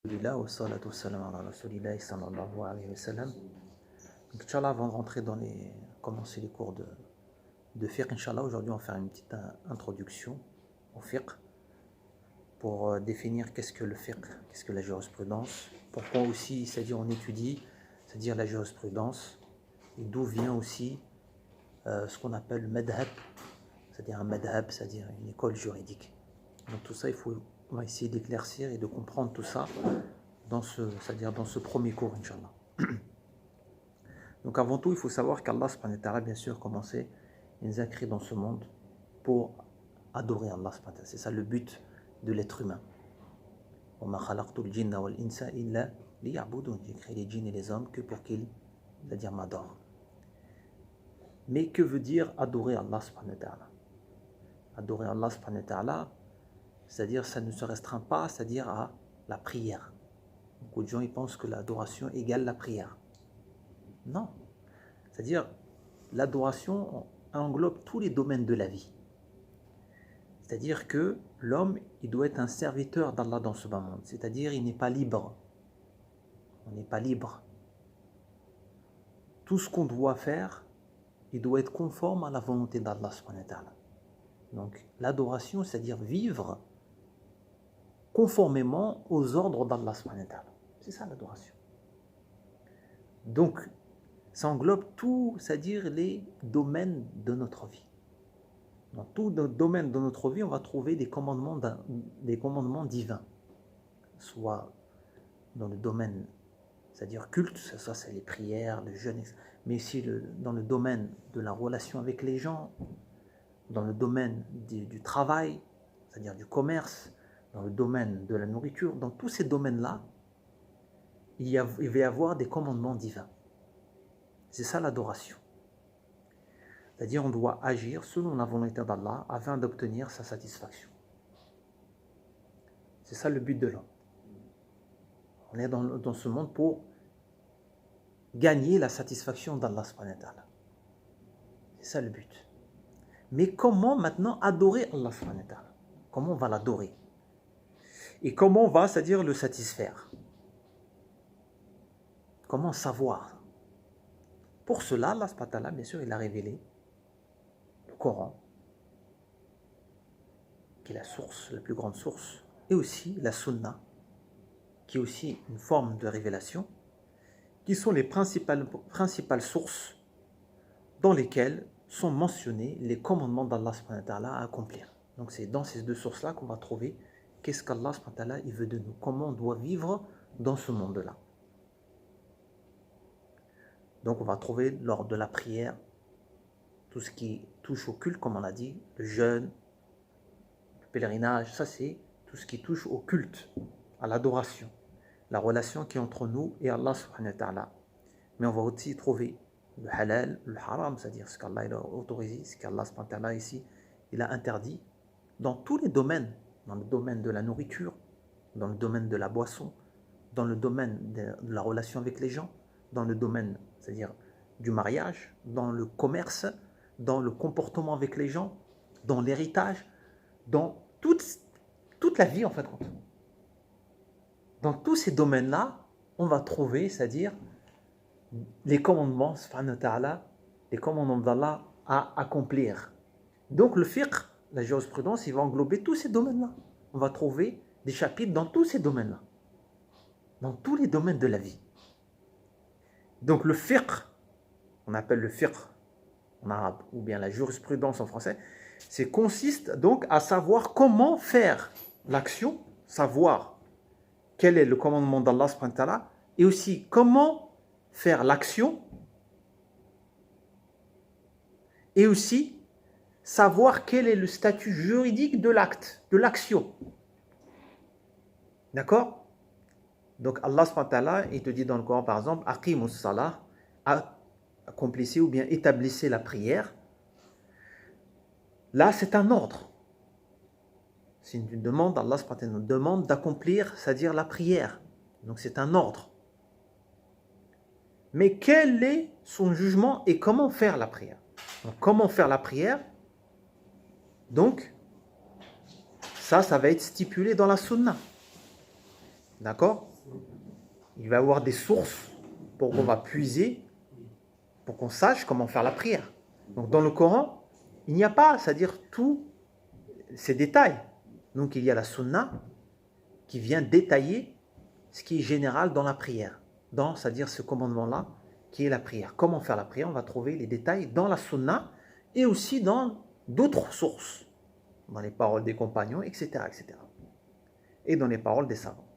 Alhamdulillah, wa salatu wa salam ala Rasulillah sallallahu alayhi wa sallam. Donc, Inch'Allah, avant de rentrer commencer les cours de fiqh, Inch'Allah, aujourd'hui on va faire une petite introduction au fiqh pour définir qu'est-ce que le fiqh, qu'est-ce que la jurisprudence, pourquoi aussi, c'est-à-dire on étudie, c'est-à-dire la jurisprudence, et d'où vient aussi ce qu'on appelle le madhab, c'est-à-dire un madhab, c'est-à-dire une école juridique. Donc tout ça, on va essayer d'éclaircir et de comprendre tout ça c'est-à-dire dans ce premier cours, Inch'Allah. Donc avant tout, il faut savoir qu'Allah, subhanahu wa ta'ala, bien sûr, commencé, il nous a créés dans ce monde pour adorer Allah, subhanahu wa ta'ala. C'est ça le but de l'être humain. J'ai créé les djinns et les hommes que pour qu'ils, c'est-à-dire m'adorent. Mais que veut dire adorer Allah, subhanahu wa ta'ala? Adorer Allah, subhanahu wa ta'ala, c'est-à-dire ça ne se restreint pas, c'est-à-dire à la prière. Beaucoup de gens ils pensent que l'adoration égale la prière. Non. C'est-à-dire l'adoration englobe tous les domaines de la vie. C'est-à-dire que l'homme, il doit être un serviteur d'Allah dans ce bas monde. C'est-à-dire il n'est pas libre. On n'est pas libre. Tout ce qu'on doit faire, il doit être conforme à la volonté d'Allah subhanahu wa ta'ala. Donc l'adoration, c'est-à-dire vivre conformément aux ordres d'Allah subhanahu wa ta'ala. C'est ça l'adoration. Donc, ça englobe tout, c'est-à-dire les domaines de notre vie. Dans tout domaine de notre vie, on va trouver des commandements divins. Soit dans le domaine, c'est-à-dire culte, ça c'est les prières, le jeûne, mais aussi dans le domaine de la relation avec les gens, dans le domaine du travail, c'est-à-dire du commerce, dans le domaine de la nourriture, dans tous ces domaines-là, il va y avoir des commandements divins. C'est ça l'adoration. C'est-à-dire on doit agir selon la volonté d'Allah afin d'obtenir sa satisfaction. C'est ça le but de l'homme. On est dans ce monde pour gagner la satisfaction d'Allah subhanahu wa ta'ala. C'est ça le but. Mais comment maintenant adorer Allah subhanahu wa ta'ala? Comment on va l'adorer? Et comment on va, c'est-à-dire le satisfaire? Comment savoir? Pour cela, Allah subhanahu wa ta'ala, bien sûr, il a révélé le Coran, qui est la source, la plus grande source, et aussi la Sunna, qui est aussi une forme de révélation, qui sont les principales sources dans lesquelles sont mentionnés les commandements d'Allah subhanahu wa ta'ala à accomplir. Donc c'est dans ces deux sources-là qu'on va trouver qu'est-ce qu'Allah subhanahu wa ta'ala il veut de nous, comment on doit vivre dans ce monde-là. Donc on va trouver lors de la prière tout ce qui touche au culte, comme on a dit, le jeûne, le pèlerinage, ça c'est tout ce qui touche au culte, à l'adoration, la relation qui est entre nous et Allah subhanahu wa ta'ala. Mais on va aussi trouver le halal, le haram, c'est-à-dire ce qu'Allah a autorisé, ce qu'Allah subhanahu wa ta'ala ici, il a interdit, dans tous les domaines, dans le domaine de la nourriture, dans le domaine de la boisson, dans le domaine de la relation avec les gens, dans le domaine, c'est-à-dire du mariage, dans le commerce, dans le comportement avec les gens, dans l'héritage, dans toute la vie en fait. Dans tous ces domaines-là, on va trouver, c'est-à-dire les commandements, subhanahu wa ta'ala, les commandements d'Allah à accomplir. Donc le fiqh, la jurisprudence, il va englober tous ces domaines-là. On va trouver des chapitres dans tous ces domaines-là, dans tous les domaines de la vie. Donc le fiqh, on appelle le fiqh en arabe, ou bien la jurisprudence en français, c'est consiste donc à savoir comment faire l'action, savoir quel est le commandement d'Allah subhanahu wa ta'ala, et aussi comment faire l'action, et aussi savoir quel est le statut juridique de l'acte, de l'action. D'accord? Donc Allah subhanahu wa ta'ala, il te dit dans le Coran par exemple, aqimus salah, accomplissez ou bien établissez la prière. Là c'est un ordre. C'est une demande, Allah subhanahu wa ta'ala nous demande d'accomplir, c'est-à-dire la prière. Donc c'est un ordre. Mais quel est son jugement et comment faire la prière? Donc, comment faire la prière? Donc ça va être stipulé dans la sunna. D'accord? Il va y avoir des sources pour qu'on va puiser, pour qu'on sache comment faire la prière. Donc dans le Coran, il n'y a pas, c'est-à-dire tous ces détails. Donc il y a la sunna qui vient détailler ce qui est général dans la prière, c'est-à-dire ce commandement-là qui est la prière. Comment faire la prière? On va trouver les détails dans la sunna et aussi dans d'autres sources, dans les paroles des compagnons, etc., etc. Et dans les paroles des savants.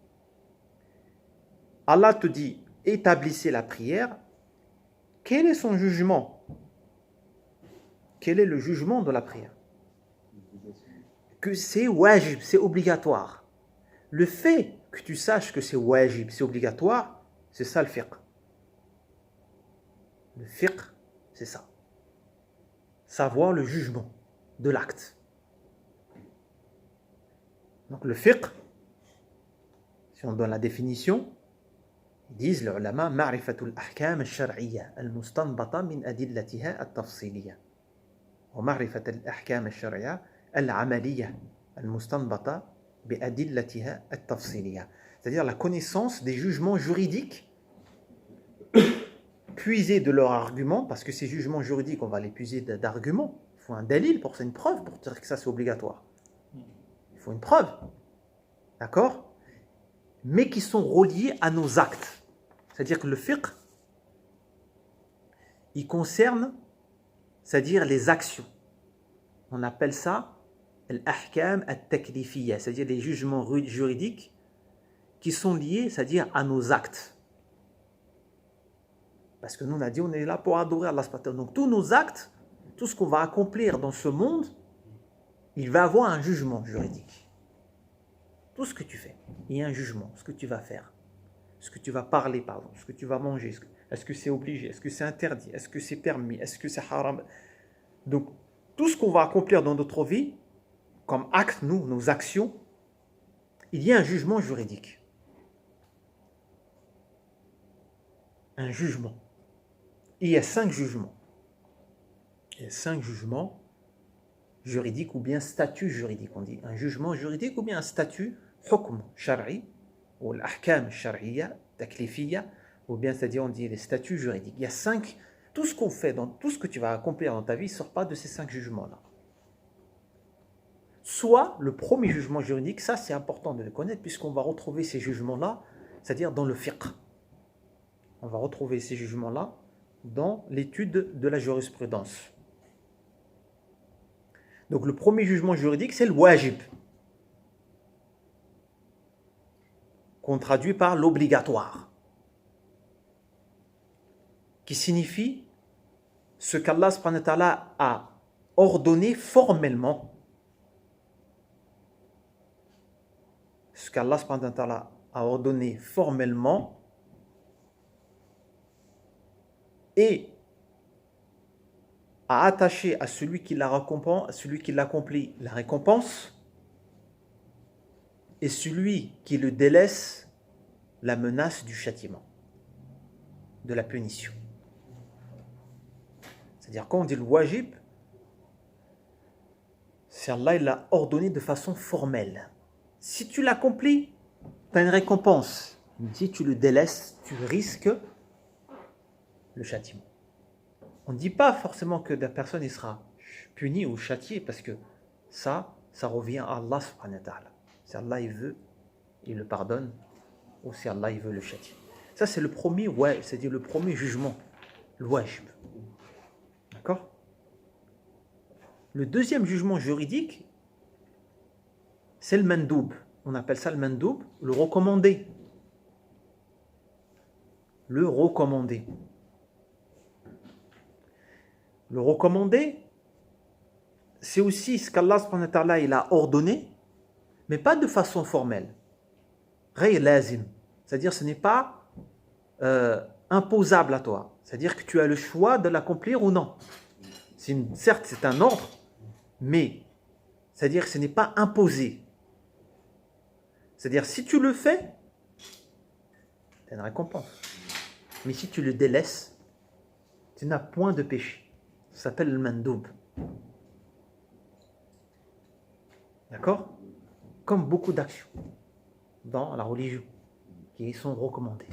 Allah te dit, établissez la prière. Quel est son jugement? Quel est le jugement de la prière? Que c'est wajib, c'est obligatoire. Le fait que tu saches que c'est wajib, c'est obligatoire, c'est ça le fiqh. Le fiqh, c'est ça. Savoir le jugement de l'acte. Donc le fiqh, si on donne la définition, ils disent les ulama, ma'rifatul ahkam al-shar'iyya al-mustanbata min adillatiha al-tafsiliyya. Wa ma'rifatul ahkam al-shar'iyya al-amaliyya al-mustanbata bi adillatiha al-tafsiliyya. C'est-à-dire la connaissance des jugements juridiques puisés de leurs arguments, parce que ces jugements juridiques, on va les puiser d'arguments. Il faut un dalil pour ça, une preuve pour dire que ça c'est obligatoire. Il faut une preuve. D'accord? Mais qui sont reliés à nos actes. C'est-à-dire que le fiqh, il concerne, c'est-à-dire les actions. On appelle ça l'ahkam al-taklifiyya, c'est-à-dire les jugements juridiques qui sont liés, c'est-à-dire à nos actes. Parce que nous, on a dit, on est là pour adorer Allah. Donc tous nos actes, tout ce qu'on va accomplir dans ce monde, il va avoir un jugement juridique. Tout ce que tu fais, il y a un jugement, ce que tu vas faire, ce que tu vas parler, pardon, ce que tu vas manger, est-ce que c'est obligé, est-ce que c'est interdit, est-ce que c'est permis, est-ce que c'est haram. Donc, tout ce qu'on va accomplir dans notre vie, comme acte, nous, nos actions, il y a un jugement juridique. Un jugement. Il y a 5 jugements. Il y a 5 jugements juridiques ou bien statut juridique, on dit. Un jugement juridique ou bien un statut hukm shar'i ou l'ahkam shar'iyya, taklifiyya, ou bien c'est-à-dire on dit les statuts juridiques. Il y a 5, tout ce qu'on fait, tout ce que tu vas accomplir dans ta vie ne sort pas de ces 5 jugements-là. Soit le premier jugement juridique, ça c'est important de le connaître puisqu'on va retrouver ces jugements-là, c'est-à-dire dans le fiqh. On va retrouver ces jugements-là dans l'étude de la jurisprudence. Donc le premier jugement juridique, c'est le wajib, qu'on traduit par l'obligatoire, qui signifie ce qu'Allah subhanahu wa ta'ala a ordonné formellement. Ce qu'Allah subhanahu wa ta'ala a ordonné formellement et a attaché à celui qui l'accomplit la récompense et celui qui le délaisse la menace du châtiment, de la punition. C'est-à-dire quand on dit le wajib, c'est Allah il l'a ordonné de façon formelle. Si tu l'accomplis, tu as une récompense. Si tu le délaisses, tu risques le châtiment. On ne dit pas forcément que la personne il sera puni ou châtié parce que ça revient à Allah subhanahu wa ta'ala. Si Allah il veut, il le pardonne, ou si Allah il veut le châtier. Ça c'est le premier, c'est-à-dire le premier jugement, le wajib. D'accord? Le deuxième jugement juridique, c'est le mandoub. On appelle ça le mandoub, le recommandé. Le recommandé. Le recommandé, c'est aussi ce qu'Allah subhanahu wa ta'ala il a ordonné, mais pas de façon formelle. Ghayr lazim. C'est-à-dire ce n'est pas imposable à toi. C'est-à-dire que tu as le choix de l'accomplir ou non. Certes, c'est un ordre, mais c'est-à-dire que ce n'est pas imposé. C'est-à-dire si tu le fais, tu as une récompense. Mais si tu le délaisses, tu n'as point de péché. Ça s'appelle le mandoub. D'accord? Comme beaucoup d'actions dans la religion. qui sont recommandés.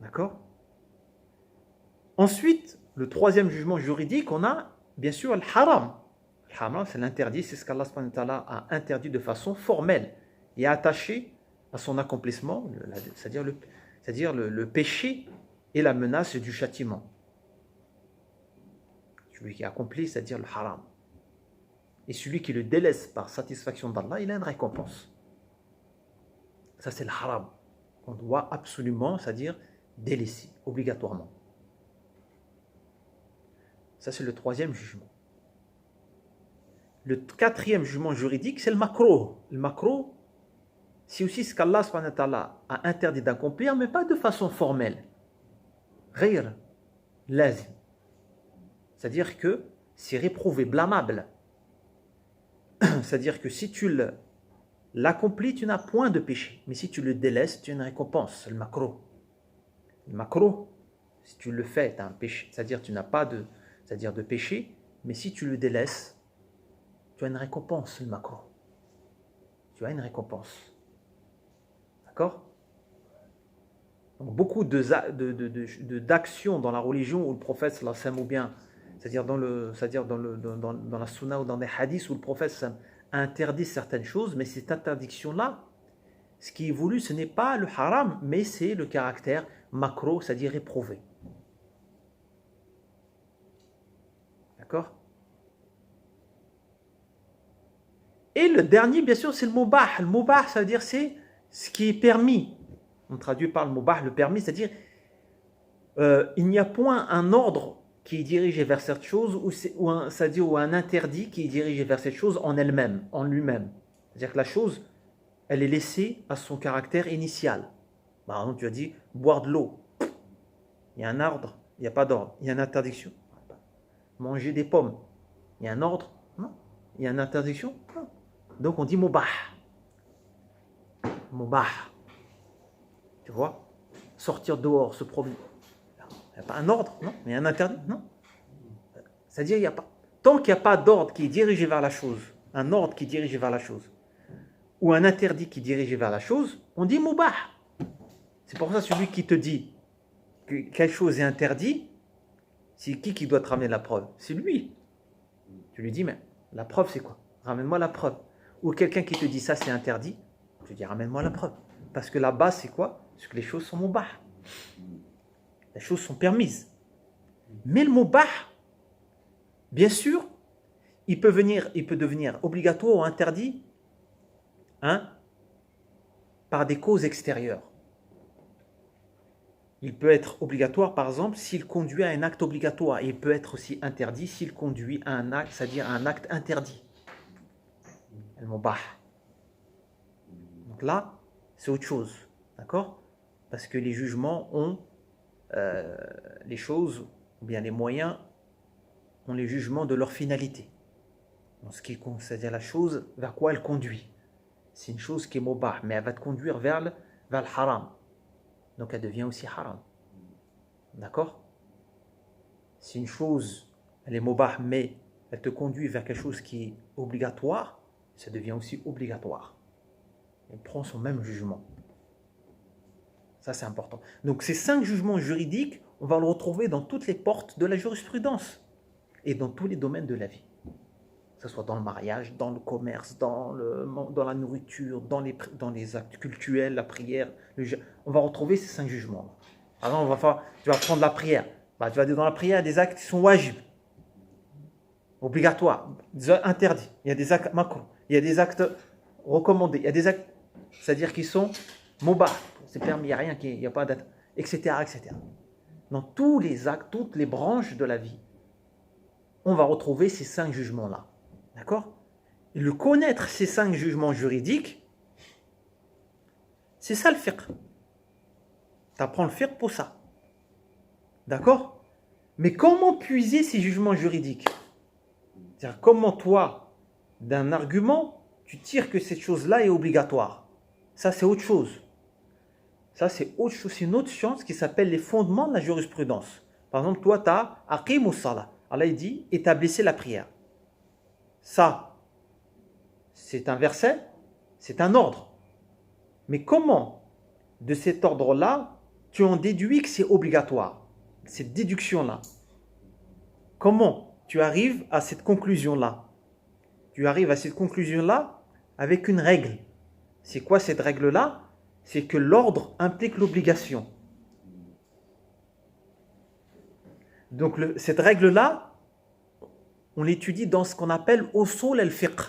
D'accord? Ensuite, le troisième jugement juridique, on a bien sûr le haram. Le haram, c'est l'interdit, c'est ce qu'Allah subhanahu wa ta'ala a interdit de façon formelle et attaché à son accomplissement, c'est-à-dire le péché et la menace du châtiment. Celui qui accomplit, c'est-à-dire le haram. Et celui qui le délaisse par satisfaction d'Allah, il a une récompense. Ça, c'est le haram. On doit absolument, c'est-à-dire délaisser, obligatoirement. Ça, c'est le troisième jugement. Le quatrième jugement juridique, c'est le makruh. Le makruh, c'est aussi ce qu'Allah subhanahu wa ta'ala a interdit d'accomplir, mais pas de façon formelle. Ghayr lazim. C'est-à-dire que c'est réprouvé, blâmable. C'est-à-dire que si tu l'accomplis, tu n'as point de péché. Mais si tu le délaisses, tu as une récompense. Le makruh. Le makruh, si tu le fais, tu as un péché. C'est-à-dire que tu n'as pas de péché, mais si tu le délaisses, tu as une récompense, le makruh. Tu as une récompense. D'accord? Donc, beaucoup d'actions dans la religion où le prophète sallallahu alayhi wa sallam, ou bien, c'est-à-dire dans la sunna ou dans des hadiths où le prophète sallallahu alayhi wa sallam a interdit certaines choses, mais cette interdiction-là, ce qui est voulu, ce n'est pas le haram, mais c'est le caractère makruh, c'est-à-dire réprouvé. D'accord? Et le dernier, bien sûr, c'est le mubah. Le mubah, ça veut dire c'est ce qui est permis. On traduit par le mubah, le permis, c'est-à-dire il n'y a point un ordre qui est dirigé vers cette chose ou un interdit qui est dirigé vers cette chose en elle-même, en lui-même. C'est-à-dire que la chose, elle est laissée à son caractère initial. Par exemple, tu as dit boire de l'eau. Il y a un ordre, il n'y a pas d'ordre. Il y a une interdiction. Manger des pommes. Il y a un ordre? Non. Il y a une interdiction? Non. Donc on dit mubah. Mubah. Tu vois? Sortir dehors, se promener. Il n'y a pas un ordre? Non. Mais il y a un interdit? Non. C'est-à-dire, il n'y a pas. Tant qu'il n'y a pas d'ordre qui est dirigé vers la chose, un ordre qui est dirigé vers la chose, ou un interdit qui est dirigé vers la chose, on dit mubah. C'est pour ça celui qui te dit que quelque chose est interdit, c'est qui doit te ramener la preuve? C'est lui. Tu lui dis, mais la preuve c'est quoi? Ramène-moi la preuve. Ou quelqu'un qui te dit ça c'est interdit, tu dis ramène-moi la preuve. Parce que la base c'est quoi? C'est que les choses sont mubah. Les choses sont permises. Mais le mubah, bien sûr, il peut devenir obligatoire ou interdit par des causes extérieures. Il peut être obligatoire, par exemple, s'il conduit à un acte obligatoire. Et il peut être aussi interdit s'il conduit à un acte, c'est-à-dire à un acte interdit. Al-mubah. Donc là, c'est autre chose. D'accord? Parce que les jugements ont les choses, ou bien les moyens, ont les jugements de leur finalité. En ce qui compte, c'est-à-dire la chose vers quoi elle conduit. C'est une chose qui est mubah, mais elle va te conduire vers le haram. Donc elle devient aussi haram. D'accord? Si une chose, elle est mubah, mais elle te conduit vers quelque chose qui est obligatoire, ça devient aussi obligatoire. Elle prend son même jugement. Ça, c'est important. Donc ces 5 jugements juridiques, on va le retrouver dans toutes les portes de la jurisprudence et dans tous les domaines de la vie. Que ce soit dans le mariage, dans le commerce, dans la nourriture, dans les actes cultuels, la prière. On va retrouver ces 5 jugements. Par exemple, tu vas prendre la prière. Tu vas dire dans la prière, il y a des actes qui sont wajib, obligatoires, interdits. Il y a des actes makruh, il y a des actes recommandés, il y a des actes, c'est-à-dire qui sont mubah, c'est permis, il n'y a rien, il n'y a pas d'acte, etc., etc. Dans tous les actes, toutes les branches de la vie, on va retrouver ces 5 jugements-là. D'accord? Et le connaître ces 5 jugements juridiques, c'est ça le fiqh. Tu apprends le fiqh pour ça. D'accord? Mais comment puiser ces jugements juridiques? C'est-à-dire comment toi, d'un argument, tu tires que cette chose-là est obligatoire. Ça, c'est autre chose. Ça, c'est autre chose. C'est une autre science qui s'appelle les fondements de la jurisprudence. Par exemple, toi, tu as aqimus salah. Allah, il dit, établissez la prière. Ça, c'est un verset, c'est un ordre. Mais comment de cet ordre-là, tu en déduis que c'est obligatoire. Cette déduction-là. Comment tu arrives à cette conclusion-là? Tu arrives à cette conclusion-là avec une règle. C'est quoi cette règle-là? C'est que l'ordre implique l'obligation. Donc cette règle-là, on l'étudie dans ce qu'on appelle usul al-fiqh.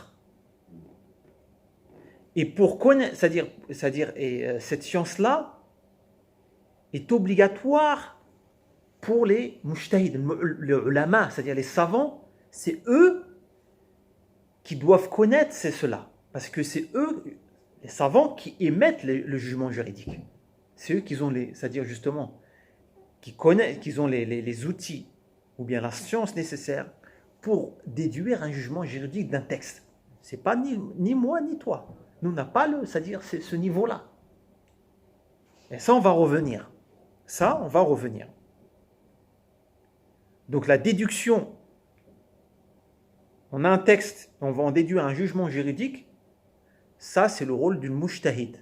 Et pour connaître, cette science-là est obligatoire pour les mujtahid, les ulama, c'est-à-dire les savants. C'est eux qui doivent connaître cela. Parce que c'est eux, les savants, qui émettent le jugement juridique. C'est eux qui ont c'est-à-dire justement, qui ont les outils ou bien la science nécessaire pour déduire un jugement juridique d'un texte. C'est pas ni moi ni toi. Nous n'a pas c'est-à-dire ce niveau-là. Et ça, on va revenir. Donc la déduction, on a un texte, on va en déduire un jugement juridique, ça c'est le rôle d'une mujtahid.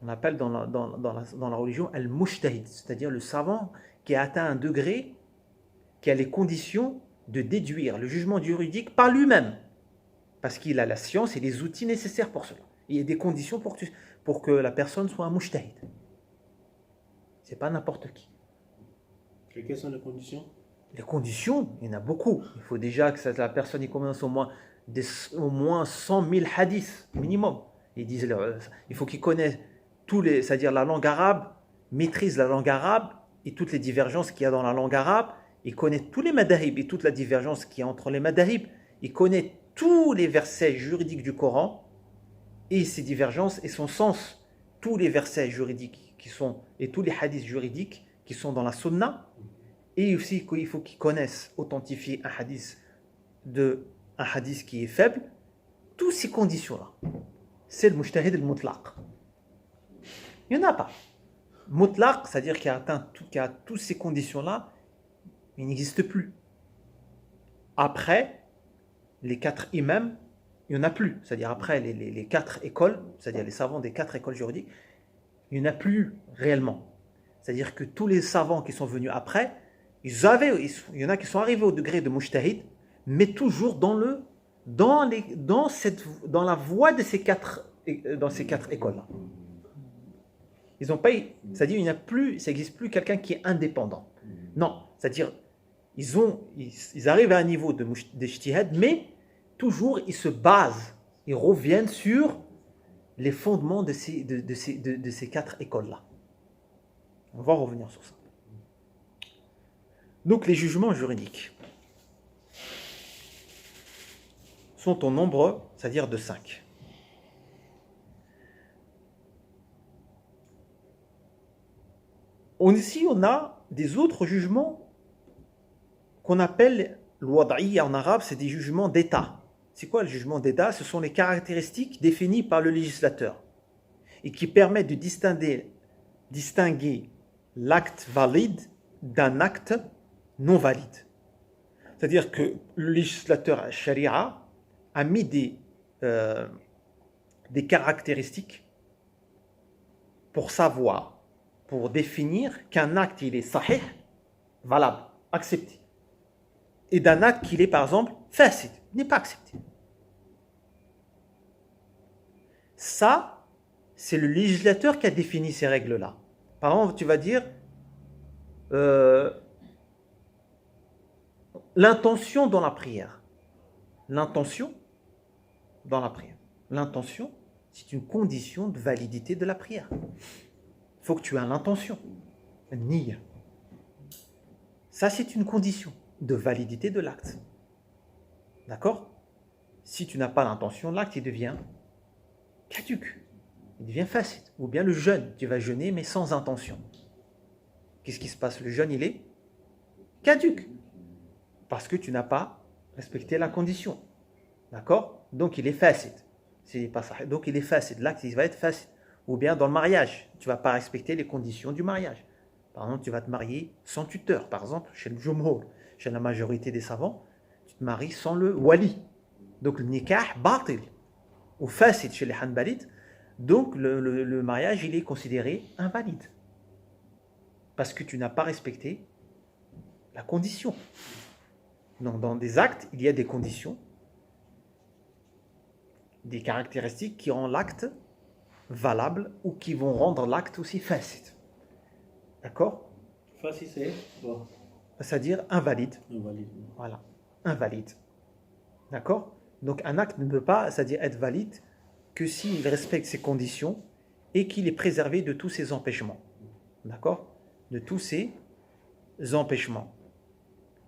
On appelle dans la religion al-mujtahid, c'est-à-dire le savant qui a atteint un degré, qui a les conditions de déduire le jugement juridique par lui-même. Parce qu'il a la science et les outils nécessaires pour cela. Il y a des conditions pour que la personne soit un mujtahid. C'est pas n'importe qui. Et quelles sont les conditions? Les conditions, il y en a beaucoup. Il faut déjà que la personne commence au moins 100 000 hadiths minimum. Ils disent, il faut qu'il connaisse c'est-à-dire la langue arabe, maîtrise la langue arabe et toutes les divergences qu'il y a dans la langue arabe. Il connaît tous les madahib et toute la divergence qu'il y a entre les madahib. Il connaît tous les versets juridiques du Coran et ses divergences et son sens, tous les versets juridiques et tous les hadiths juridiques qui sont dans la sunna. Et aussi il faut qu'ils connaissent authentifier un hadith qui est faible. Toutes ces conditions-là, c'est le mujtahid al-mutlaq. Il n'y en a pas. Mutlaq, c'est-à-dire qu'il a atteint toutes ces conditions-là, il n'existe plus. Après les 4 imams, il n'y en a plus. C'est-à-dire après les 4 écoles, c'est-à-dire les savants des 4 écoles juridiques, il n'y en a plus réellement. C'est-à-dire que tous les savants qui sont venus après, il y en a qui sont arrivés au degré de mujtahid, mais toujours dans la voie de ces 4 écoles-là. Ils n'ont pas, c'est-à-dire il n'y a plus, ça n'existe plus quelqu'un qui est indépendant. Non, c'est-à-dire ils arrivent à un niveau d'ijtihad, mais toujours ils se basent, ils reviennent sur les fondements de ces 4 écoles-là. On va revenir sur ça. Donc les jugements juridiques sont au nombre, c'est-à-dire de 5. Ici, on a des autres jugements qu'on appelle l'wad'iyya en arabe, c'est des jugements d'État. C'est quoi le jugement d'État? Ce sont les caractéristiques définies par le législateur et qui permettent de distinguer l'acte valide d'un acte non valide. C'est-à-dire que le législateur sharia a mis des caractéristiques pour savoir, pour définir qu'un acte il est sahih, valable, accepté, et d'un acte qu'il est par exemple fasid, n'est pas accepté. Ça, c'est le législateur qui a défini ces règles-là. Par exemple, tu vas dire l'intention dans la prière. L'intention dans la prière. L'intention, c'est une condition de validité de la prière. Il faut que tu aies l'intention. Niya. Ça, c'est une condition de validité de l'acte. D'accord? Si tu n'as pas l'intention, l'acte, il devient caduc. Il devient facile. Ou bien le jeûne. Tu vas jeûner, mais sans intention. Qu'est-ce qui se passe? Le jeûne, il est caduc. Parce que tu n'as pas respecté la condition. D'accord? Donc, il est facile. Donc, il est facile. L'acte, il va être facile. Ou bien dans le mariage, tu ne vas pas respecter les conditions du mariage. Par exemple, tu vas te marier sans tuteur. Par exemple, chez le jumhur, chez la majorité des savants, tu te maries sans le wali. Donc, le nikah batil. Ou facile chez les hanbalites, Donc le mariage, il est considéré invalide. Parce que tu n'as pas respecté la condition. Donc dans des actes, il y a des conditions, des caractéristiques qui rendent l'acte valable ou qui vont rendre l'acte aussi facile. D'accord? Facile, c'est bon. C'est-à-dire invalide. Invalide. Voilà, invalide. D'accord? Donc un acte ne peut pas, c'est-à-dire être valide que s'il respecte ses conditions et qu'il est préservé de tous ses empêchements. D'accord? De tous ces empêchements.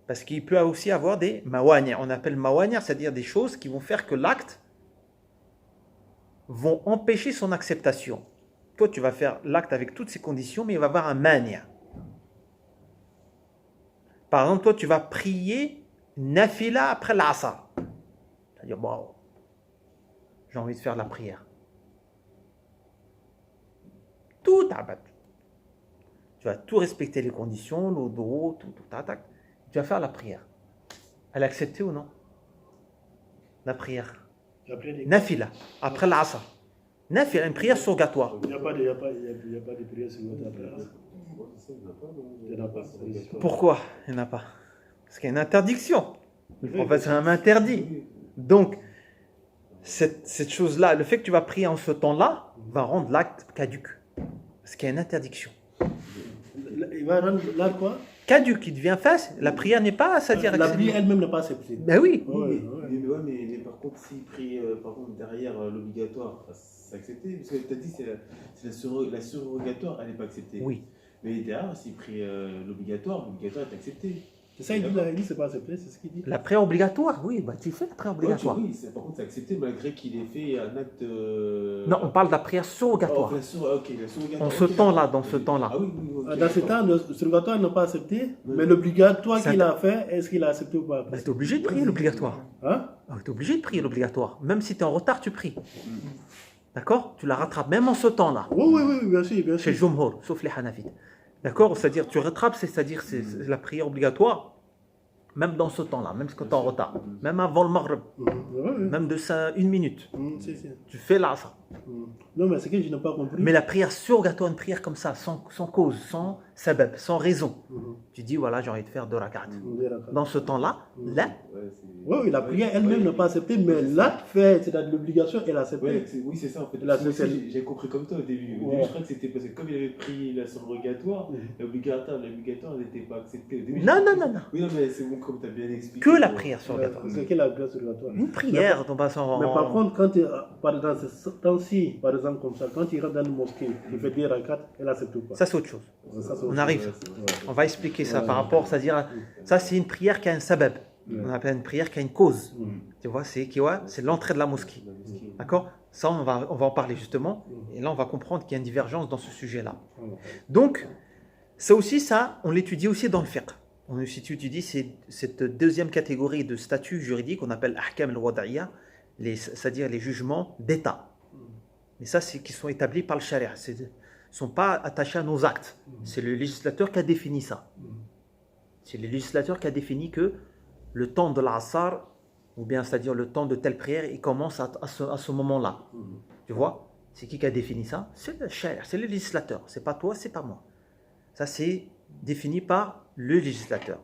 Parce qu'il peut aussi avoir des mawani'. On appelle mawani', c'est-à-dire des choses qui vont faire que l'acte vont empêcher son acceptation. Toi, tu vas faire l'acte avec toutes ces conditions, mais il va y avoir un mani'. Par exemple, toi, tu vas prier nafila après l'asr. C'est-à-dire, bon, j'ai envie de faire la prière. Tout abat. Tu vas tout respecter les conditions, l'odo, tout, tac. Tu vas faire la prière. Elle est acceptée ou non? La prière. Nafila, après l'asr. Nafila, une prière surrogatoire. Il n'y a pas de prière surrogatoire après l'asr. Il n'y en a pas. Pourquoi il n'y en a pas? Parce qu'il y a une interdiction. Le prophète m'interdit. Donc, cette chose-là, le fait que tu vas prier en ce temps-là, va rendre l'acte caduc. Parce qu'il y a une interdiction. Il va rendre l'acte quoi? Caduc, il devient face. La prière n'est pas, c'est-à-dire la prière elle-même n'est pas acceptée. Ben oui. Mais par contre, s'il prie par contre, derrière l'obligatoire, c'est accepté. Parce que tu as dit que la surrogatoire, elle n'est pas acceptée. Oui. Mais derrière, s'il prie l'obligatoire est accepté. C'est ça, il dit c'est pas accepté, c'est ce qu'il dit. La prière obligatoire, oui, bah, tu fais la prière obligatoire. Oui, par contre, c'est accepté malgré qu'il ait fait un acte. Non, on parle de la prière surrogatoire. La surrogatoire. En ce temps-là, dans ce temps-là. Ah oui, dans ce temps, le surrogatoire n'est pas accepté, mais l'obligatoire qu'il a fait, est-ce qu'il a accepté ou pas? Bah, tu es obligé de prier l'obligatoire. Hein? Tu es obligé de prier l'obligatoire. Même si tu es en retard, tu pries. D'accord? Tu la rattrapes, même en ce temps-là. Oui, bien sûr. Chez le Jumhur, sauf les Hanafites. D'accord? C'est-à-dire, tu rattrapes, c'est-à-dire, c'est la prière obligatoire, même dans ce temps-là, même quand tu es en retard, même avant le Maghrib, même de 1 minute. Tu fais l'asr. Non, mais c'est que je n'ai pas compris. Mais la prière surrogatoire, une prière comme ça, sans cause, sans sabab, sans raison. Tu dis, voilà, j'ai envie de faire 2 rak'at. Dans ce temps-là, là. Oui, la prière elle-même n'est pas acceptée, mais l'acte fait, c'est l'obligation, elle est acceptée. Oui, c'est ça en fait. J'ai compris comme toi au début. Au début, je crois que c'était parce que comme il avait pris la surrogatoire, l'obligatoire n'était pas accepté. Au début, Non. Oui, non, mais c'est bon, comme tu as bien expliqué. Que la prière surrogatoire. C'est que la prière surrogatoire. Une prière, on passe en. Mais par contre, quand dans ce temps-ci, par exemple, comme ça, quand il rentre dans une mosquée, il fait des rakats, elle accepte pas. Ça, c'est autre chose. On arrive. On va expliquer ça par rapport, c'est-à-dire, ça, c'est une prière qui a un sabab. On appelle une prière qui a une cause. Tu vois, c'est l'entrée de la mosquée. D'accord? Ça, on va en parler justement. Et là, on va comprendre qu'il y a une divergence dans ce sujet-là. Donc, ça aussi, on l'étudie aussi dans le fiqh. On étudie cette deuxième catégorie de statut juridique qu'on appelle ahkam al-wada'iyya, c'est-à-dire les jugements d'État. Mais ça, c'est qui sont établis par le charia. Ils ne sont pas attachés à nos actes. C'est le législateur qui a défini ça. C'est le législateur qui a défini que le temps de l'asr, ou bien c'est-à-dire le temps de telle prière, il commence à ce moment-là. Tu vois? C'est qui a défini ça? C'est le charia, c'est le législateur. C'est pas toi, c'est pas moi. Ça, c'est défini par le législateur.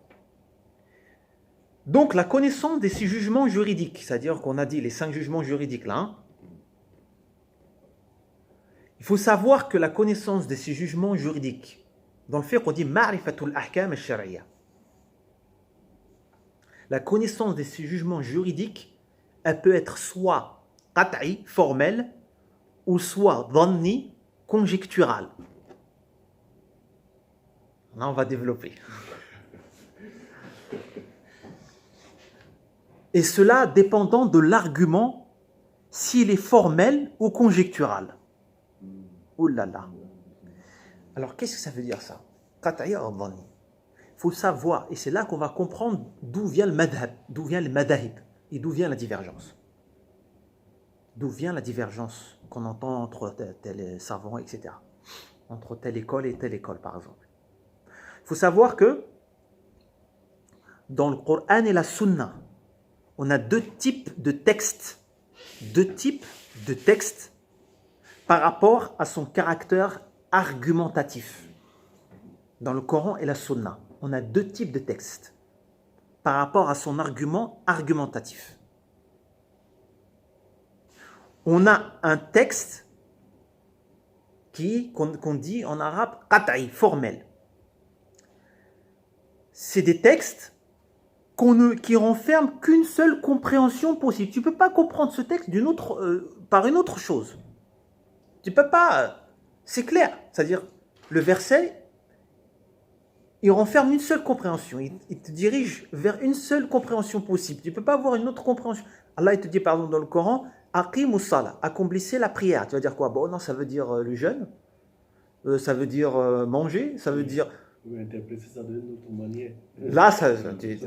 Donc, la connaissance de ces jugements juridiques, c'est-à-dire qu'on a dit les 5 jugements juridiques là, il faut savoir que la connaissance de ces jugements juridiques, dans le fiqh, on dit ma'rifatul ahkam al-shar'iyya. La connaissance de ces jugements juridiques, elle peut être soit qat'i, formelle, ou soit dhanni, conjecturale. Là, on va développer. Et cela dépendant de l'argument, s'il est formel ou conjectural. Ouh là là. Alors, qu'est-ce que ça veut dire ça? Qat'i ou dhanni. Il faut savoir, et c'est là qu'on va comprendre d'où vient le madhab, d'où vient le madahib, et d'où vient la divergence. D'où vient la divergence qu'on entend entre tel savant, etc. Entre telle école et telle école, par exemple. Il faut savoir que dans le Coran et la Sunna, on a 2 types de textes. 2 types de textes par rapport à son caractère argumentatif. Dans le Coran et la Sunna, on a deux types de textes par rapport à son argument argumentatif. On a un texte qu'on dit en arabe qat'i, formel. C'est des textes qui renferment qu'une seule compréhension possible. Tu ne peux pas comprendre ce texte par une autre chose. Tu peux pas. C'est clair. C'est-à-dire, le verset, il renferme une seule compréhension. Il te dirige vers une seule compréhension possible. Tu ne peux pas avoir une autre compréhension. Allah, il te dit, par exemple, dans le Coran, Aqimus salah, accomplissez la prière. Tu vas dire quoi? Bon, non, ça veut dire le jeûne. Ça veut dire manger. Ça veut dire. Vous interprétez ça d'une autre manière. Là,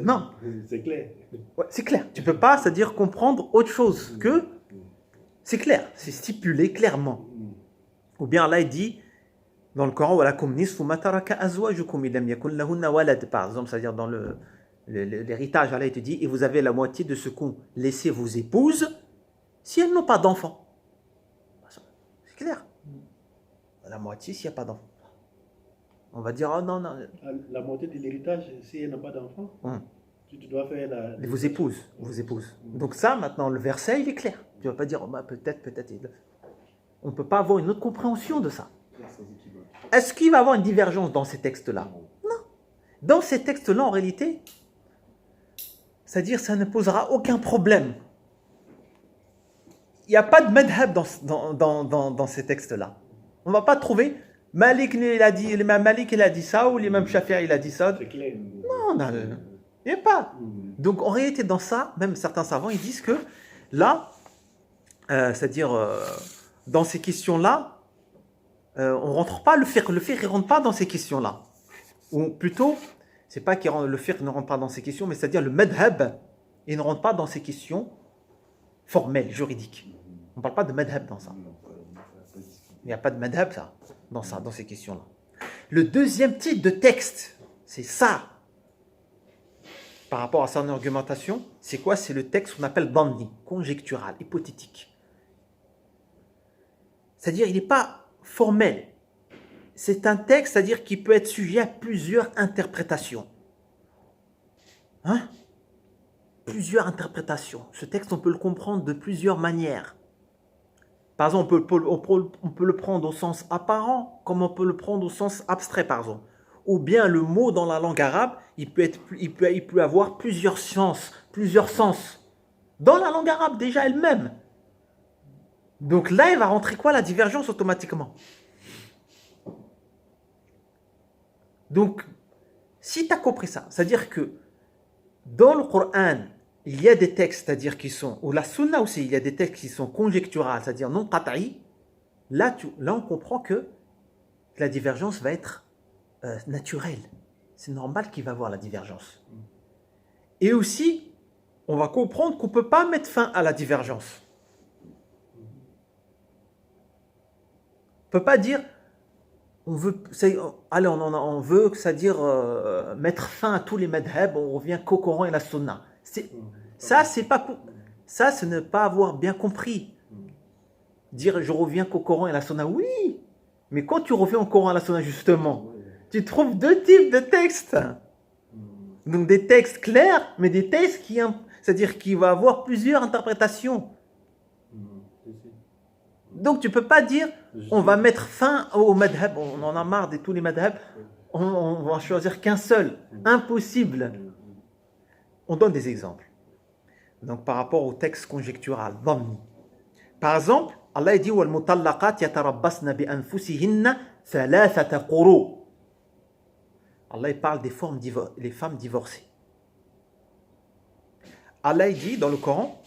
non. C'est clair. Ouais, c'est clair. Tu ne peux pas, c'est-à-dire comprendre autre chose que. C'est clair. C'est stipulé clairement. Ou bien Allah, il dit dans le Coran, walakum nisfu ma taraka azwajukum illam yakun lahunna walad, par exemple, c'est-à-dire dans l'héritage, Allah, il te dit, et vous avez la moitié de ce qu'ont laissé vos épouses si elles n'ont pas d'enfants. C'est clair. La moitié s'il n'y a pas d'enfants. On va dire, oh non, non. La moitié de l'héritage, si elle n'a pas d'enfant, tu dois faire vos épouses. Donc ça, maintenant, le verset, il est clair. Tu ne vas pas dire, oh, bah, peut-être. On ne peut pas avoir une autre compréhension de ça. Est-ce qu'il va y avoir une divergence dans ces textes-là? Non. Dans ces textes-là, en réalité, c'est-à-dire ça ne posera aucun problème. Il n'y a pas de madhab dans ces textes-là. On ne va pas trouver Malik, l'imam Malik il a dit ça, ou l'imam Shafi'i il a dit ça. C'est clair. Non, il n'y a pas. Donc en réalité, dans ça, même certains savants, ils disent que là, c'est-à-dire dans ces questions-là, on ne rentre pas, le fiqh ne rentre pas dans ces questions-là. Ou plutôt, c'est pas que le fiqh ne rentre pas dans ces questions, mais c'est-à-dire le madhab, il ne rentre pas dans ces questions formelles, juridiques. On ne parle pas de madhab dans ça. Il n'y a pas de madhab dans ces questions-là. Le deuxième type de texte, c'est ça. Par rapport à son argumentation, c'est quoi? C'est le texte qu'on appelle dhanni, conjectural, hypothétique. C'est-à-dire, il n'est pas formel. C'est un texte, c'est-à-dire qui peut être sujet à plusieurs interprétations. Plusieurs interprétations. Ce texte, on peut le comprendre de plusieurs manières. Par exemple, on peut le prendre au sens apparent, comme on peut le prendre au sens abstrait, par exemple. Ou bien le mot dans la langue arabe, il peut avoir plusieurs sens. Dans la langue arabe, déjà elle-même. Donc là, il va rentrer quoi? La divergence automatiquement. Donc, si tu as compris ça, c'est-à-dire que dans le Coran, il y a des textes, c'est-à-dire qui sont, ou la Sunna aussi, il y a des textes qui sont conjecturales, c'est-à-dire non qat'i. Là, on comprend que la divergence va être naturelle. C'est normal qu'il va y avoir la divergence. Et aussi, on va comprendre qu'on ne peut pas mettre fin à la divergence. On ne peut pas dire, on veut, c'est-à-dire mettre fin à tous les madhab, on revient qu'au Coran et la Sunna. Ça, ce n'est pas avoir bien compris. Dire je reviens qu'au Coran et la Sunna, oui, mais quand tu reviens au Coran et la Sunna, justement, tu trouves deux types de textes. Donc des textes clairs, mais des textes c'est-à-dire qui vont avoir plusieurs interprétations. Donc tu ne peux pas dire on va mettre fin au madhab, on en a marre de tous les madhab, on va choisir qu'un seul. Impossible. On donne des exemples. Donc par rapport au texte conjectural, dhanni. Par exemple, Allah dit wal mutallaqat yatarabbasna bi anfusihinna thalathata quru. Allah parle des femmes divorcées. Allah dit dans le Coran,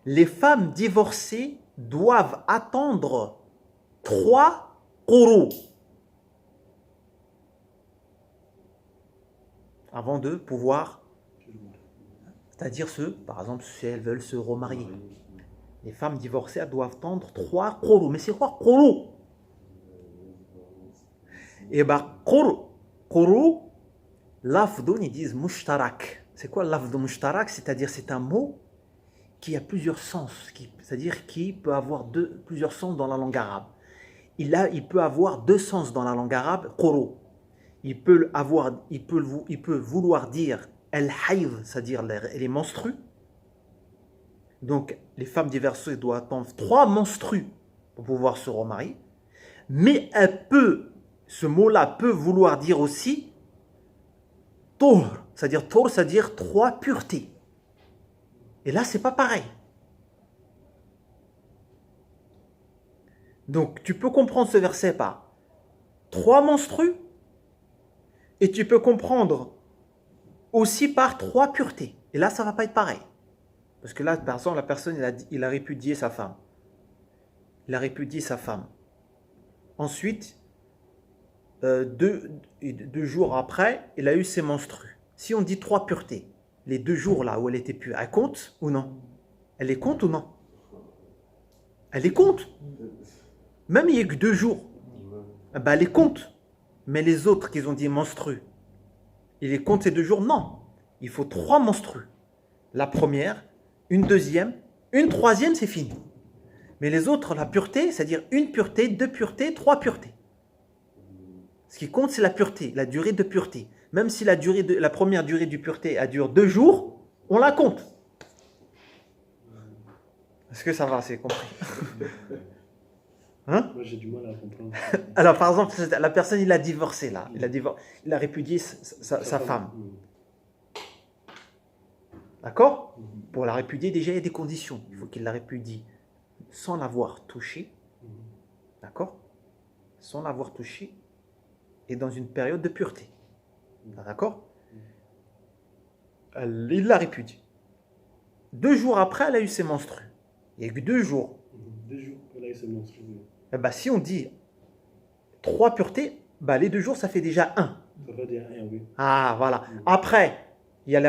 les femmes divorcées doivent attendre 3 quru avant de pouvoir, c'est-à-dire par exemple, si elles veulent se remarier. Les femmes divorcées, elles doivent attendre 3 quru. Mais c'est quoi quru? Et bien, quru, lafdoun, ils disent mushtarak. C'est quoi lafdoun mushtarak? C'est-à-dire, c'est un mot qui a plusieurs sens. C'est-à-dire qui peut avoir plusieurs sens dans la langue arabe. il peut avoir deux sens dans la langue arabe, quru. Il peut vouloir dire al-hayd, c'est-à-dire les menstrues. Donc, les femmes divorcées doivent attendre 3 menstrues pour pouvoir se remarier. Mais ce mot-là peut vouloir dire aussi tour, c'est-à-dire 3 puretés. Et là, c'est pas pareil. Donc, tu peux comprendre ce verset par 3 menstrues et tu peux comprendre aussi par 3 puretés. Et là, ça va pas être pareil. Parce que là, par exemple, la personne, il a répudié sa femme. Il a répudié sa femme. Ensuite, 2 jours après, il a eu ses menstrues. Si on dit 3 puretés, les 2 jours là où elle était pure, elle compte ou non? Elle les compte ou non? Elle les compte. Même il n'y a que 2 jours. Ben, elle les compte. Mais les autres qu'ils ont dit menstrues, il les compte ces 2 jours? Non. Il faut 3 menstrues. La première, une deuxième, une troisième, c'est fini. Mais les autres, la pureté, c'est-à-dire 1 pureté, 2 puretés, 3 puretés. Ce qui compte, c'est la pureté, la durée de pureté. Même si la première durée de pureté, elle dure 2 jours, on la compte. Est-ce que ça va, c'est compris? Hein? Moi, j'ai du mal à comprendre. Alors, par exemple, la personne, il a divorcé, là. Il a répudié sa femme. D'accord? Pour la répudier, déjà, il y a des conditions. Il faut qu'il la répudie sans l'avoir touchée. D'accord? Sans l'avoir touchée et dans une période de pureté. D'accord? Il la répudie. 2 jours après, elle a eu ses menstrues. Il y a eu 2 jours. 2 jours, elle a eu ses menstrues. Eh ben, si on dit 3 puretés, ben, les 2 jours, ça fait déjà 1. Ça veut dire 1, oui. Ah, voilà. Après, il y a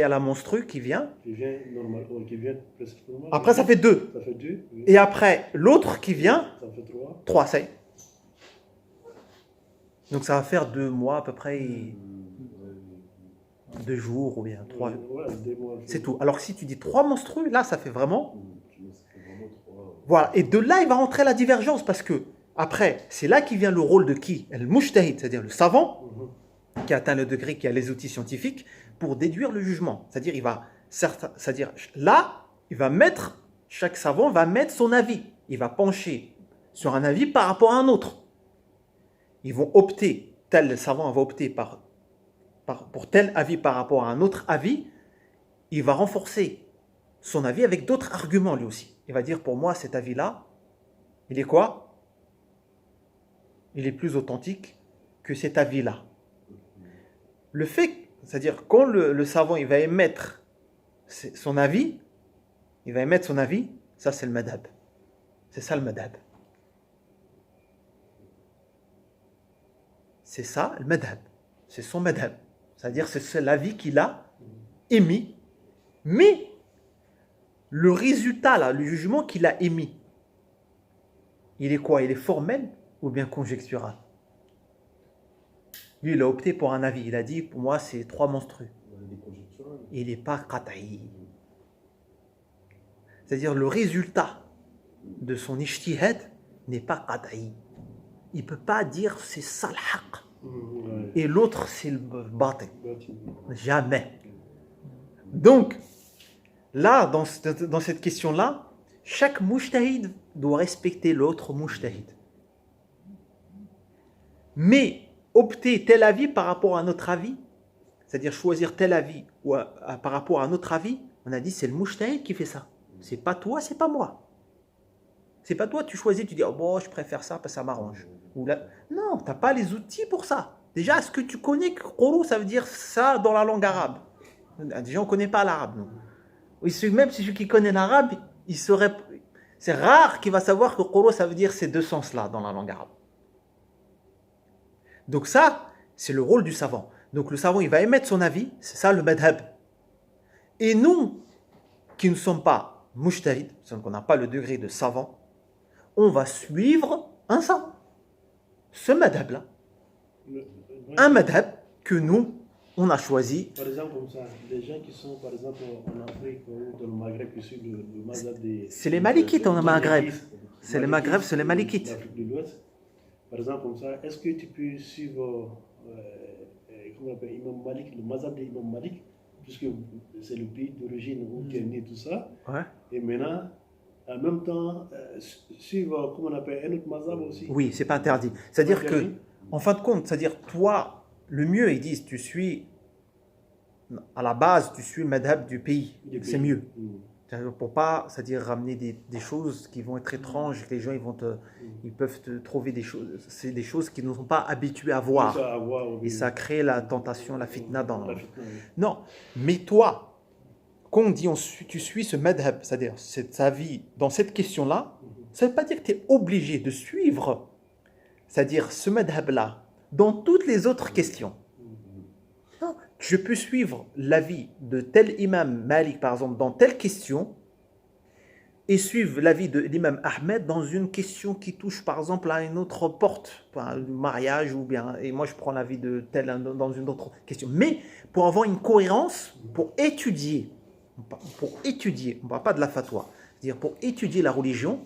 la menstrue qui vient. Qui vient normal, qui vient presque normal. Après, ça fait 2. Ça fait 2. Oui. Et après, l'autre qui vient, Ça fait 3. 3, ça y est. Donc, ça va faire 2 mois à peu près, 2 jours ou bien 3. Ouais, 2 mois. C'est tout. Alors, si tu dis 3 menstrues, là, ça fait vraiment... Voilà. Et de là, il va rentrer la divergence parce que, après, c'est là qu'il vient le rôle de qui? Le mujtahid, c'est-à-dire le savant, qui atteint le degré, qui a les outils scientifiques, pour déduire le jugement. C'est-à-dire, là, chaque savant va mettre son avis. Il va pencher sur un avis par rapport à un autre. Ils vont opter, tel savant va opter pour tel avis par rapport à un autre avis. Il va renforcer son avis avec d'autres arguments lui aussi. Il va dire, pour moi, cet avis-là, il est quoi? Il est plus authentique que cet avis-là. Le fait, c'est-à-dire quand le savant il va émettre son avis, ça c'est le madhab. C'est ça le madhab. C'est ça le madhab. C'est son madhab. C'est-à-dire c'est l'avis qu'il a émis, mais le résultat là, le jugement qu'il a émis, il est quoi? Il est formel ou bien conjectural? Lui, il a opté pour un avis. Il a dit, pour moi, c'est 3 menstrues. Il n'est pas qat'i. C'est-à-dire, le résultat de son ijtihad n'est pas qat'i. Il ne peut pas dire, c'est ça le haqq. Et l'autre, c'est le batil. Jamais. Donc, là, dans cette question-là, chaque mujtahid doit respecter l'autre mujtahid. Mais opter tel avis par rapport à un autre avis, c'est-à-dire choisir tel avis par rapport à un autre avis, on a dit c'est le mujtahid qui fait ça. C'est pas toi, c'est pas moi. C'est pas toi, tu choisis, tu dis oh bon, je préfère ça parce que ça m'arrange. Non, tu n'as pas les outils pour ça. Déjà, est-ce que tu connais que quru, ça veut dire ça dans la langue arabe? Déjà, on ne connaît pas l'arabe, nous. Même si celui qui connaît l'arabe, c'est rare qu'il va savoir que quru, ça veut dire ces 2 sens-là dans la langue arabe. Donc ça, c'est le rôle du savant. Donc le savant, il va émettre son avis, c'est ça le madhab. Et nous, qui ne sommes pas mujtahid, c'est-à-dire qu'on n'a pas le degré de savant, on va suivre un savant. Ce madhab-là. Un madhab que nous, on a choisi. Par exemple, comme ça, les gens qui sont, par exemple, en Afrique ou dans le Maghreb, qui suivent le mazhab des. C'est les Malikites en Maghreb. C'est les Maghreb, c'est les Malikites. Malikites. L'Afrique de l'Ouest. Par exemple, comme ça, est-ce que tu peux suivre, comment on appelle, Imam Malik, le mazhab d'Imam Malik, puisque c'est le pays d'origine où tu es né, tout ça. Ouais. Et maintenant, en même temps, suivre, comment on appelle, un autre mazhab aussi. Oui, c'est pas interdit. C'est-à-dire que, en fin de compte, c'est-à-dire toi, le mieux, ils disent, tu suis, à la base, tu suis le madhab du pays. C'est mieux. Pour pas, c'est-à-dire ramener des choses qui vont être étranges, que les gens ils peuvent te trouver des choses, c'est des choses qu'ils ne sont pas habitués à voir. Et ça crée la tentation, la fitna dans. Non, mais toi, quand on dit tu suis ce madhab, c'est-à-dire sa vie dans cette question-là, ça ne veut pas dire que tu es obligé de suivre, c'est-à-dire ce madhab-là, dans toutes les autres questions. Non, je peux suivre l'avis de tel imam Malik, par exemple, dans telle question, et suivre l'avis de l'imam Ahmed dans une question qui touche, par exemple, à une autre porte, le mariage, ou bien, et moi je prends l'avis de tel dans une autre question. Mais pour avoir une cohérence, pour étudier, on ne parle pas de la fatwa, c'est-à-dire pour étudier la religion,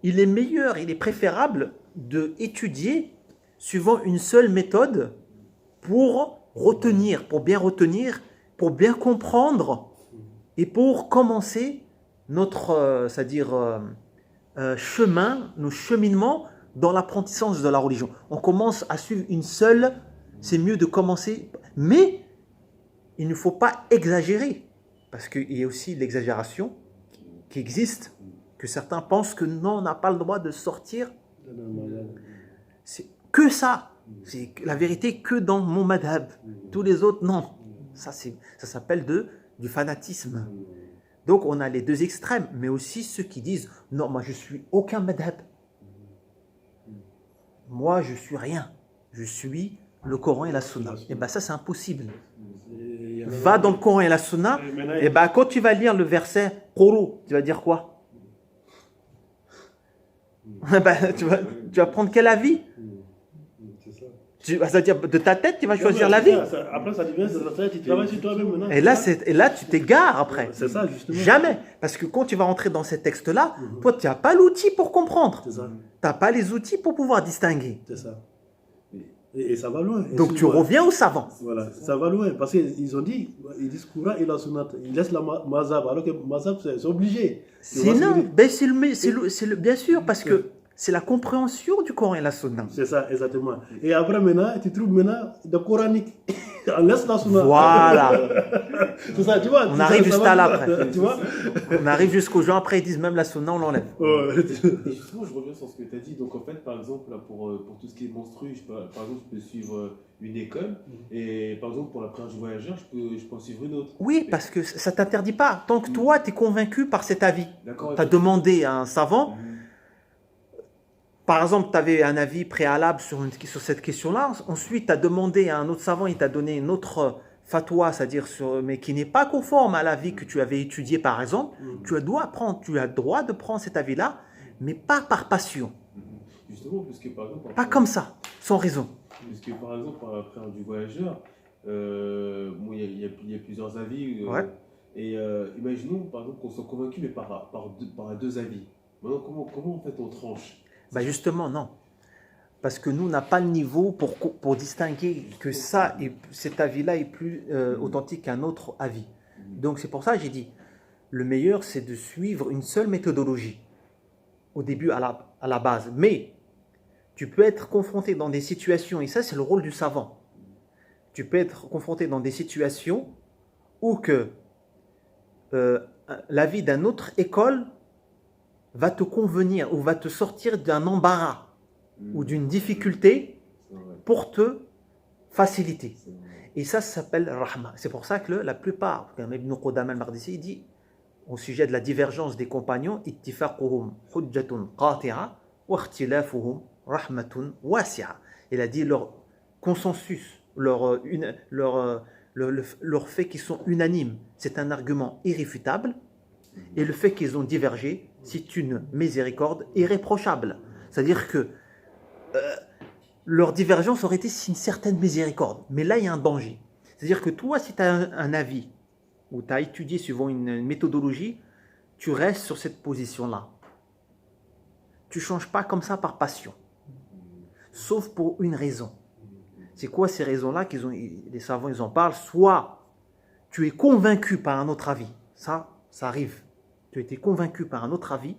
il est meilleur, il est préférable d'étudier suivant une seule méthode pour retenir, pour bien comprendre et pour commencer notre, c'est-à-dire nos cheminements dans l'apprentissage de la religion. On commence à suivre une seule, c'est mieux de commencer, mais il ne faut pas exagérer, parce qu'il y a aussi l'exagération qui existe, que certains pensent que non, on n'a pas le droit de sortir. C'est que ça. C'est la vérité que dans mon madhab. Tous les autres, non. Ça s'appelle du fanatisme. Donc on a les deux extrêmes, mais aussi ceux qui disent non, moi je suis aucun madhab. Moi je suis rien. Je suis le Coran et la Sunna. Et bien ça c'est impossible. Va dans le Coran et la Sunna, et bien quand tu vas lire le verset Quru, tu vas dire quoi? Tu vas prendre quel avis? C'est-à-dire, de ta tête, tu vas choisir la vie. Après, ça devient de ta tête, tu travailles sur toi-même maintenant. Et là, tu t'égares après. C'est ça, justement. Jamais. Parce que quand tu vas rentrer dans ces textes-là, toi, tu n'as pas l'outil pour comprendre. C'est ça. Tu n'as pas les outils pour pouvoir distinguer. C'est ça. Et ça va loin. Donc, tu reviens au savant. Voilà, ça va loin. Parce qu'ils ont dit, ils disent Courant et la Sunnat. Ils laissent la mazhab. Alors que mazhab, c'est obligé. C'est non. Bien sûr, parce que c'est la compréhension du Coran et la Sunna. C'est ça, exactement. Et après, maintenant, tu trouves maintenant le coranique. On laisse la Sunna. Voilà. C'est ça, tu vois. On arrive juste à là après. Tu vois. On arrive jusqu'aux gens après, ils disent même la Sunna, on l'enlève. Et justement, je reviens sur ce que tu as dit. Donc, en fait, par exemple, là, pour tout ce qui est monstru, par exemple, je peux suivre une école. Et par exemple, pour la prière du voyageur, je peux en suivre une autre. Oui, parce que ça ne t'interdit pas. Tant que toi, tu es convaincu par cet avis. Tu as demandé à un savant. Par exemple, tu avais un avis préalable sur cette question-là. Ensuite, tu as demandé à un autre savant, il t'a donné une autre fatwa, c'est-à-dire mais qui n'est pas conforme à l'avis que tu avais étudié, par exemple. Tu as le droit de prendre cet avis-là, mais pas par passion. Justement, parce que par exemple... Pas comme ça, sans raison. Parce que par exemple, par la prière du voyageur, il y a plusieurs avis. Ouais. Et imaginons, par exemple, qu'on soit convaincu, mais par deux avis. Maintenant, comment en fait on tranche? Justement, non. Parce que nous, on n'a pas le niveau pour distinguer que cet avis-là est plus authentique qu'un autre avis. Donc, c'est pour ça que j'ai dit, le meilleur, c'est de suivre une seule méthodologie, au début, à la base. Mais, tu peux être confronté dans des situations, et ça, c'est le rôle du savant. Tu peux être confronté dans des situations où que l'avis d'une autre école va te convenir ou va te sortir d'un embarras ou d'une difficulté pour te faciliter. Et ça s'appelle rahma. C'est pour ça que la plupart, comme Ibn Qudama al-Maqdisi dit au sujet de la divergence des compagnons, ittifaquhum hujjatun qati'a wa ikhtilafuhum rahmatun wasi'a. Il a dit leur consensus, leur fait qu'ils sont unanimes, c'est un argument irréfutable. Et le fait qu'ils ont divergé, c'est une miséricorde irréprochable. C'est-à-dire que leur divergence aurait été une certaine miséricorde. Mais là, il y a un danger. C'est-à-dire que toi, si tu as un avis, ou tu as étudié suivant une méthodologie, tu restes sur cette position-là. Tu ne changes pas comme ça par passion. Sauf pour une raison. C'est quoi ces raisons-là les savants ils en parlent? Soit tu es convaincu par un autre avis, ça arrive. Tu as été convaincu par un autre avis,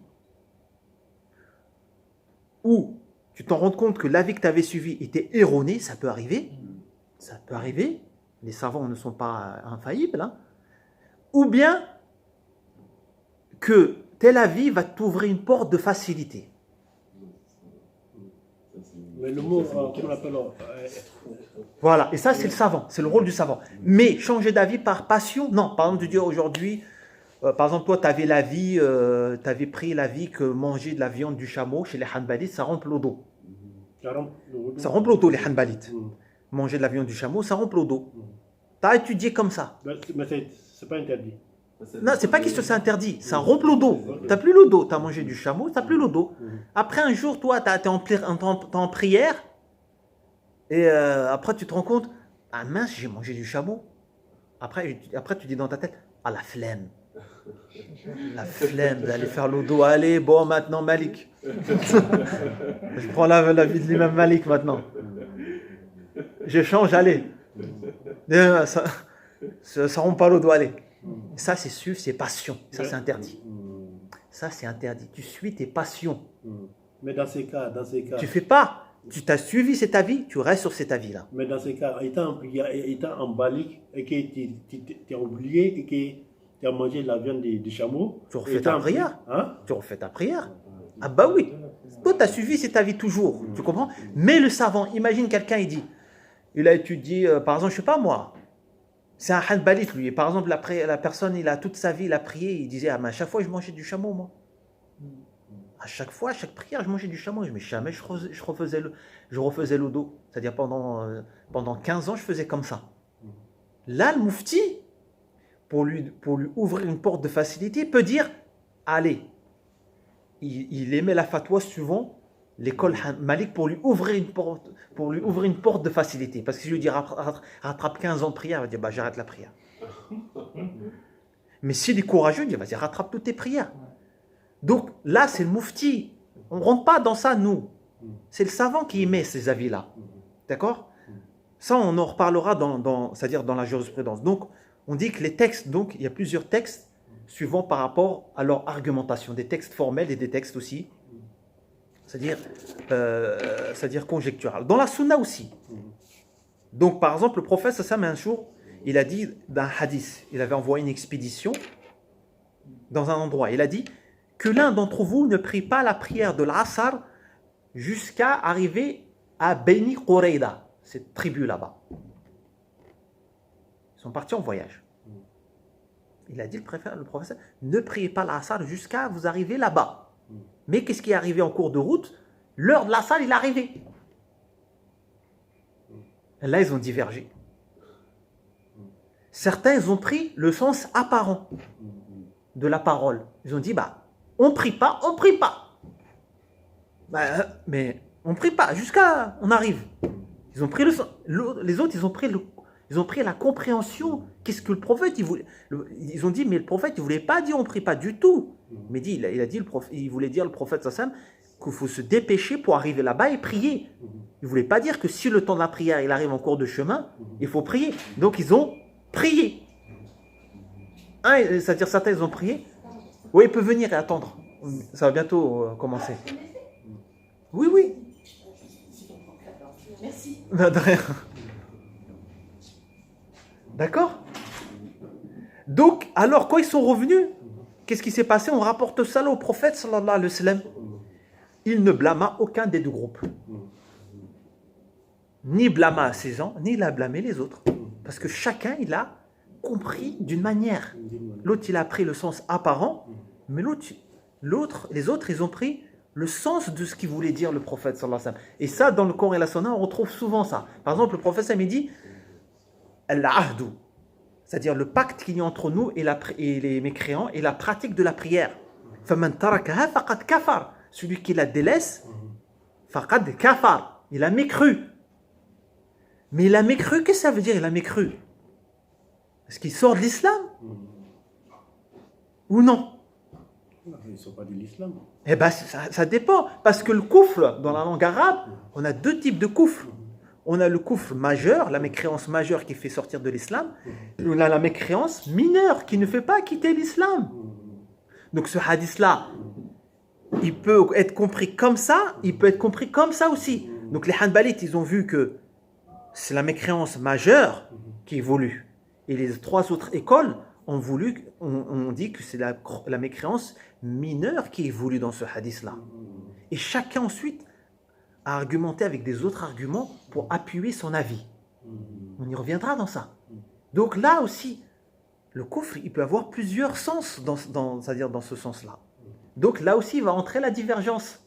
ou tu t'en rends compte que l'avis que tu avais suivi était erroné, ça peut arriver. Ça peut arriver. Les savants ne sont pas infaillibles. Hein. Ou bien que tel avis va t'ouvrir une porte de facilité. Mais le mot, comment on appelle Voilà, et ça c'est le savant, c'est le rôle du savant. Mais changer d'avis par passion, non. Par exemple, tu dis aujourd'hui, par exemple, toi, tu avais pris l'avis que manger de la viande du chameau chez les Hanbalites, ça remplit l'eau d'eau. Ça remplit l'eau d'eau, les Hanbalites. Manger de la viande du chameau, ça remplit l'eau d'eau. Tu as étudié comme ça. Mais c'est pas interdit. Non, c'est pas question, c'est interdit. Ça rompt l'eau d'eau. Tu n'as plus l'eau d'eau. Tu as mangé du chameau, tu n'as plus l'eau d'eau. Après un jour, toi, tu es en prière. Et après, tu te rends compte, ah mince, j'ai mangé du chameau. Après, tu dis dans ta tête, ah la flemme. La flemme d'aller faire l'eau d'eau. Allez, bon, maintenant, Malik. Je prends la vie de l'imam Malik maintenant. Je change, allez. Ça rompt pas l'eau d'eau, allez. Ça, c'est suivre ses passions. Ça, c'est interdit. Ça, c'est interdit. Tu suis tes passions. Mais dans ces cas... Tu fais pas. Tu t'as suivi cet avis, tu restes sur cet avis-là. Mais dans ces cas, étant en balik et que tu as oublié et que tu as mangé la viande du chameau... Tu refais ta prière. Hein? Tu refais ta prière. Ah bah oui. Toi, tu as suivi cet avis toujours. Tu comprends? Mais le savant, imagine quelqu'un, il dit, il a étudié, par exemple, je sais pas moi, c'est un Hanbalite, lui. Par exemple, la personne, il a toute sa vie, il a prié, il disait, ah, mais à chaque fois, je mangeais du chameau, moi. À chaque fois, à chaque prière, je mangeais du chameau. Mais jamais je refaisais l'eau d'eau. C'est-à-dire pendant 15 ans, je faisais comme ça. Là, le moufti, pour lui ouvrir une porte de facilité, peut dire, allez, il émet la fatwa suivant l'école Malik pour lui ouvrir une porte de facilité. Parce que si je lui dis rattrape 15 ans de prière, il va dire bah, j'arrête la prière. Mais s'il est courageux, il dit vas-y, rattrape toutes tes prières. Donc là, c'est le moufti. On ne rentre pas dans ça, nous. C'est le savant qui émet ces avis-là. D'accord? Ça, on en reparlera c'est-à-dire dans la jurisprudence. Donc, on dit que les textes, donc, il y a plusieurs textes suivant par rapport à leur argumentation. Des textes formels et des textes aussi. C'est-à-dire conjectural. Dans la sunna aussi. Donc, par exemple, le prophète, un jour, il a dit d'un hadith, il avait envoyé une expédition dans un endroit. Il a dit que l'un d'entre vous ne prie pas la prière de l'Asr jusqu'à arriver à Beni Qurayda, cette tribu là-bas. Ils sont partis en voyage. Il a dit, le prophète, ne priez pas l'Asr jusqu'à vous arriver là-bas. Mais qu'est-ce qui est arrivé en cours de route? L'heure de la salle, il est arrivé. Là, ils ont divergé. Certains, ils ont pris le sens apparent de la parole. Ils ont dit, bah, on prie pas, on prie pas. Bah, mais on prie pas, jusqu'à on arrive. Ils ont pris le sens. Les autres, ils ont pris la compréhension. Qu'est-ce que le prophète, il voulait. Ils ont dit, mais le prophète, il ne voulait pas dire on prie pas du tout. Mais il voulait dire, le prophète Sassam, qu'il faut se dépêcher pour arriver là-bas et prier. Il ne voulait pas dire que si le temps de la prière, il arrive en cours de chemin, il faut prier. Donc ils ont prié. C'est-à-dire certains, ils ont prié. Oui, il peut venir et attendre. Ça va bientôt commencer. Oui, oui. Merci. D'accord? Donc, alors, quand ils sont revenus, qu'est-ce qui s'est passé? On rapporte ça au prophète, sallallahu alayhi wa sallam. Il ne blâma aucun des deux groupes. Ni blâma ses gens, ni il a blâmé les autres. Parce que chacun, il a compris d'une manière. L'autre, il a pris le sens apparent, mais les autres, ils ont pris le sens de ce qu'il voulait dire le prophète, sallallahu alayhi wa sallam. Et ça, dans le Coran et la Sunna, on retrouve souvent ça. Par exemple, le prophète, il dit Al-Ahdu, c'est-à-dire le pacte qu'il y a entre nous et les mécréants et la pratique de la prière. فَمَنْ تَرَكَهَا فَقَدْ كَفَرَ. Celui qui la délaisse, فَقَدْ كَفَرَ. Il a mécru. Mais il a mécru, qu'est-ce que ça veut dire il a mécru? Est-ce qu'il sort de l'islam ou non? Ils ne sont pas de l'islam. Eh bien, ça dépend. Parce que le kufr, dans la langue arabe, on a deux types de kufr. On a le kufr majeur, la mécréance majeure qui fait sortir de l'islam. Et on a la mécréance mineure qui ne fait pas quitter l'islam. Donc ce hadith-là, il peut être compris comme ça, il peut être compris comme ça aussi. Donc les Hanbalites, ils ont vu que c'est la mécréance majeure qui évolue. Et les trois autres écoles ont dit que c'est la mécréance mineure qui évolue dans ce hadith-là. Et chacun ensuite a argumenté avec des autres arguments pour appuyer son avis. On y reviendra dans ça. Donc là aussi, le kufr, il peut avoir plusieurs sens, c'est-à-dire dans ce sens-là. Donc là aussi, il va entrer la divergence.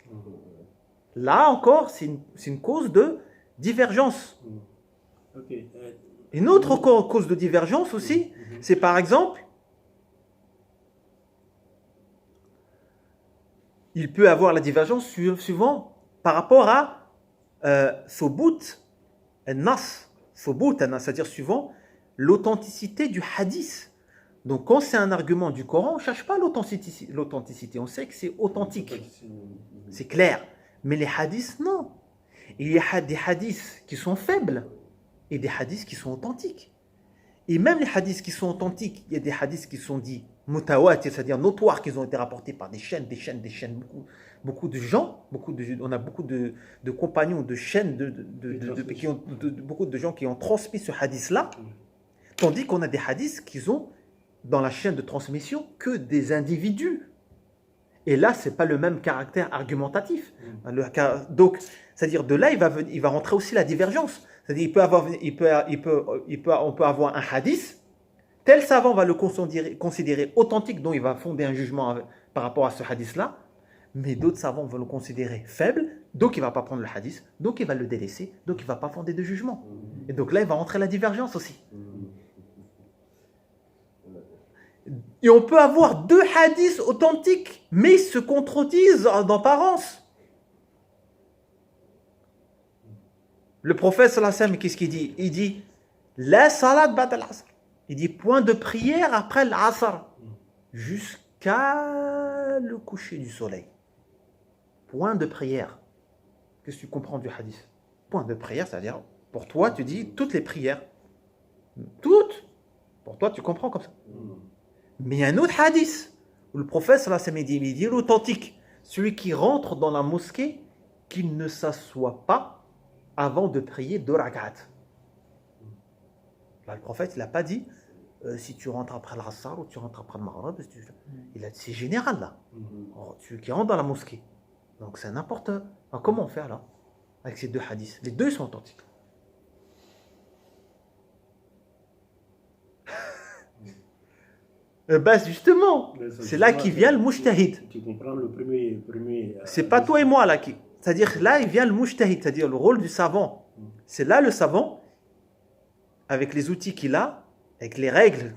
Là encore, c'est une cause de divergence. Une autre cause de divergence aussi, c'est par exemple, il peut avoir la divergence suivant par rapport à Thubut al-Nas, c'est-à-dire suivant l'authenticité du hadith. Donc quand c'est un argument du Coran, on ne cherche pas l'authenticité, on sait que c'est authentique, c'est clair. Mais les hadiths, non. Il y a des hadiths qui sont faibles et des hadiths qui sont authentiques. Et même les hadiths qui sont authentiques, il y a des hadiths qui sont dits mutawatir, c'est-à-dire notoires, qui ont été rapportés par des chaînes, beaucoup de gens, on a beaucoup de compagnons de chaînes, beaucoup de gens qui ont transmis ce hadith-là, tandis qu'on a des hadiths qui ont dans la chaîne de transmission que des individus. Et là, ce n'est pas le même caractère argumentatif. Donc, c'est-à-dire de là, il va rentrer aussi la divergence. C'est-à-dire on peut avoir un hadith, tel savant va le considérer authentique, dont il va fonder un jugement par rapport à ce hadith-là, mais d'autres savants vont le considérer faible, donc il ne va pas prendre le hadith, donc il va le délaisser, donc il ne va pas fonder de jugement. Et donc là, il va rentrer la divergence aussi. Et on peut avoir deux hadiths authentiques, mais ils se contredisent d'apparence. Le prophète sallallahu alayhi wa sallam, qu'est-ce qu'il dit? Il dit la salat ba'da al-asr. Il dit point de prière après l'asr, jusqu'à le coucher du soleil. Point de prière. Qu'est-ce que tu comprends du hadith? Point de prière, c'est-à-dire, pour toi, tu dis toutes les prières. Toutes. Pour toi, tu comprends comme ça. Mais il y a un autre hadith où le prophète sallallahu alayhi wa sallam dit l'authentique, celui qui rentre dans la mosquée, qu'il ne s'assoit pas avant de prier 2 rak'at. Là, le prophète, il n'a pas dit si tu rentres après l'Asr ou tu rentres après le Maghrib. Il a dit c'est général là. Celui qui rentre dans la mosquée. Donc c'est n'importe. Alors, comment faire là avec ces deux hadiths? Les deux sont authentiques. Justement, c'est là qu'il vient le mujtahid. Tu comprends le premier c'est pas toi et moi là qui. C'est-à-dire là, il vient le mujtahid, c'est-à-dire le rôle du savant. C'est là le savant, avec les outils qu'il a, avec les règles,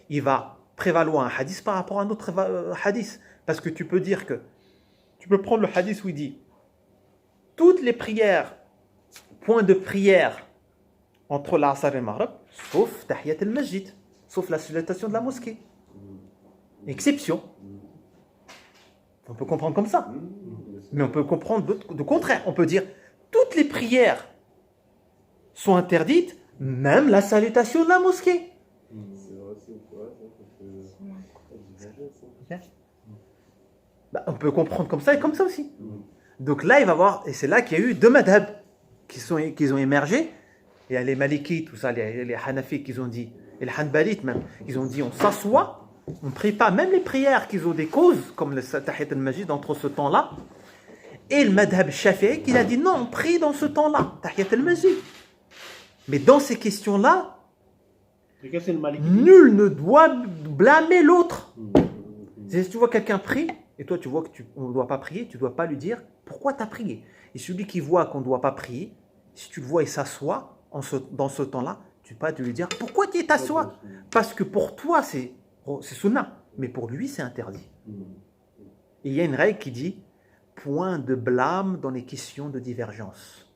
il va prévaloir un hadith par rapport à un autre hadith. Parce que tu peux dire que, tu peux prendre le hadith où il dit, toutes les prières, point de prière entre l'Asr et le Maghrib, sauf Tahiyat al-Masjid, sauf la salutation de la mosquée. Exception. On peut comprendre comme ça. Mais on peut comprendre de contraire. On peut dire toutes les prières sont interdites, même la salutation de la mosquée. On peut comprendre comme ça et comme ça aussi. Donc là, il va voir, et c'est là qu'il y a eu deux madhab qui ont émergé. Il y a les Malikites, tout ça, les Hanafites qui ont dit, et les Hanbalites même, ils ont dit on s'assoit, on ne prie pas, même les prières qui ont des causes, comme le Tahiyat al-Masjid, entre ce temps-là. Et le madhab Shafi'i qui a dit non, on prie dans ce temps-là, Tahiyat al-Masjid. Mais dans ces questions-là, nul ne doit blâmer l'autre. Si tu vois quelqu'un prier, et toi tu vois qu'on ne doit pas prier, tu ne dois pas lui dire pourquoi tu as prié. Et celui qui voit qu'on ne doit pas prier, si tu le vois et s'assoit dans ce temps-là, tu ne peux pas lui dire pourquoi tu t'assois. Parce que pour toi c'est sunnah, mais pour lui c'est interdit. Et il y a une règle qui dit point de blâme dans les questions de divergence.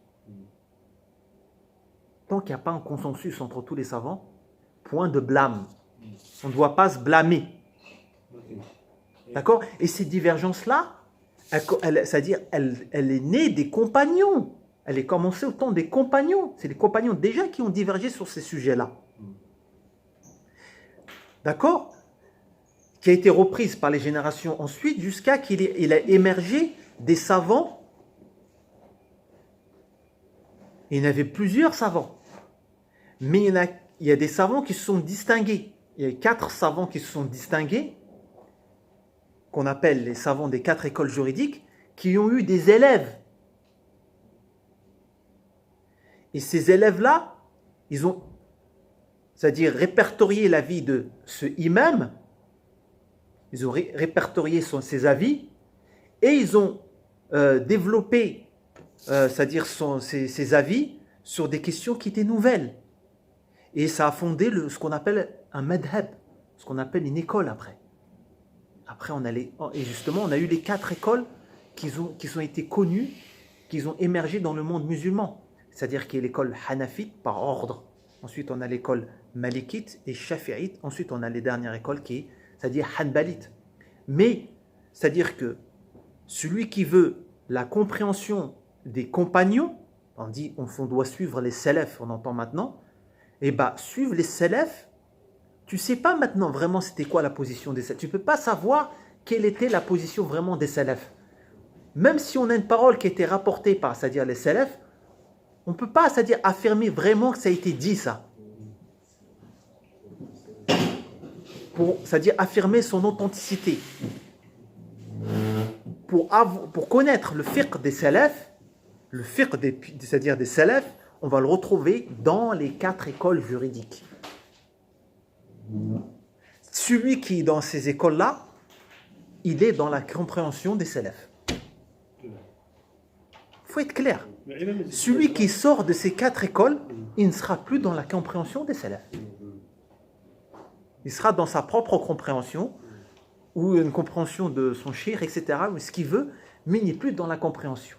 Tant qu'il n'y a pas un consensus entre tous les savants, point de blâme. On ne doit pas se blâmer. D'accord? Et cette divergence-là, c'est-à-dire, elle est née des compagnons. Elle est commencée au temps des compagnons. C'est les compagnons déjà qui ont divergé sur ces sujets-là. D'accord? Qui a été reprise par les générations ensuite jusqu'à qu'il a émergé des savants. Il y en avait plusieurs savants. Mais il y a des savants qui se sont distingués. Il y a 4 savants qui se sont distingués, qu'on appelle les savants des 4 écoles juridiques, qui ont eu des élèves. Et ces élèves-là, ils ont, c'est-à-dire répertorié la vie de ce imam, ils ont répertorié ses avis, et ils ont développé, c'est-à-dire ses avis sur des questions qui étaient nouvelles. Et ça a fondé ce qu'on appelle un madhab, ce qu'on appelle une école après. Après, et justement, on a eu les 4 écoles qui ont été connues, qui ont émergé dans le monde musulman. C'est-à-dire qu'il y a l'école hanafite par ordre. Ensuite, on a l'école malikite et shafi'ite. Ensuite, on a les dernières écoles qui est, c'est-à-dire hanbalite. Mais, c'est-à-dire que celui qui veut la compréhension des compagnons, on dit on doit suivre les salafs, on entend maintenant, et bien, suivre les salafs, tu ne sais pas maintenant vraiment c'était quoi la position des salafs. Tu ne peux pas savoir quelle était la position vraiment des salafs. Même si on a une parole qui a été rapportée par, c'est-à-dire les salafs, on ne peut pas, c'est-à-dire affirmer vraiment que ça a été dit ça. C'est-à-dire affirmer son authenticité. Pour connaître le fiqh des salafs, le fiqh c'est-à-dire des salafs, on va le retrouver dans les 4 écoles juridiques. Celui qui est dans ces écoles-là, il est dans la compréhension des salafs. Il faut être clair. Celui qui sort de ces 4 écoles, il ne sera plus dans la compréhension des salafs. Il sera dans sa propre compréhension, ou une compréhension de son shir, etc., ou ce qu'il veut, mais il n'est plus dans la compréhension.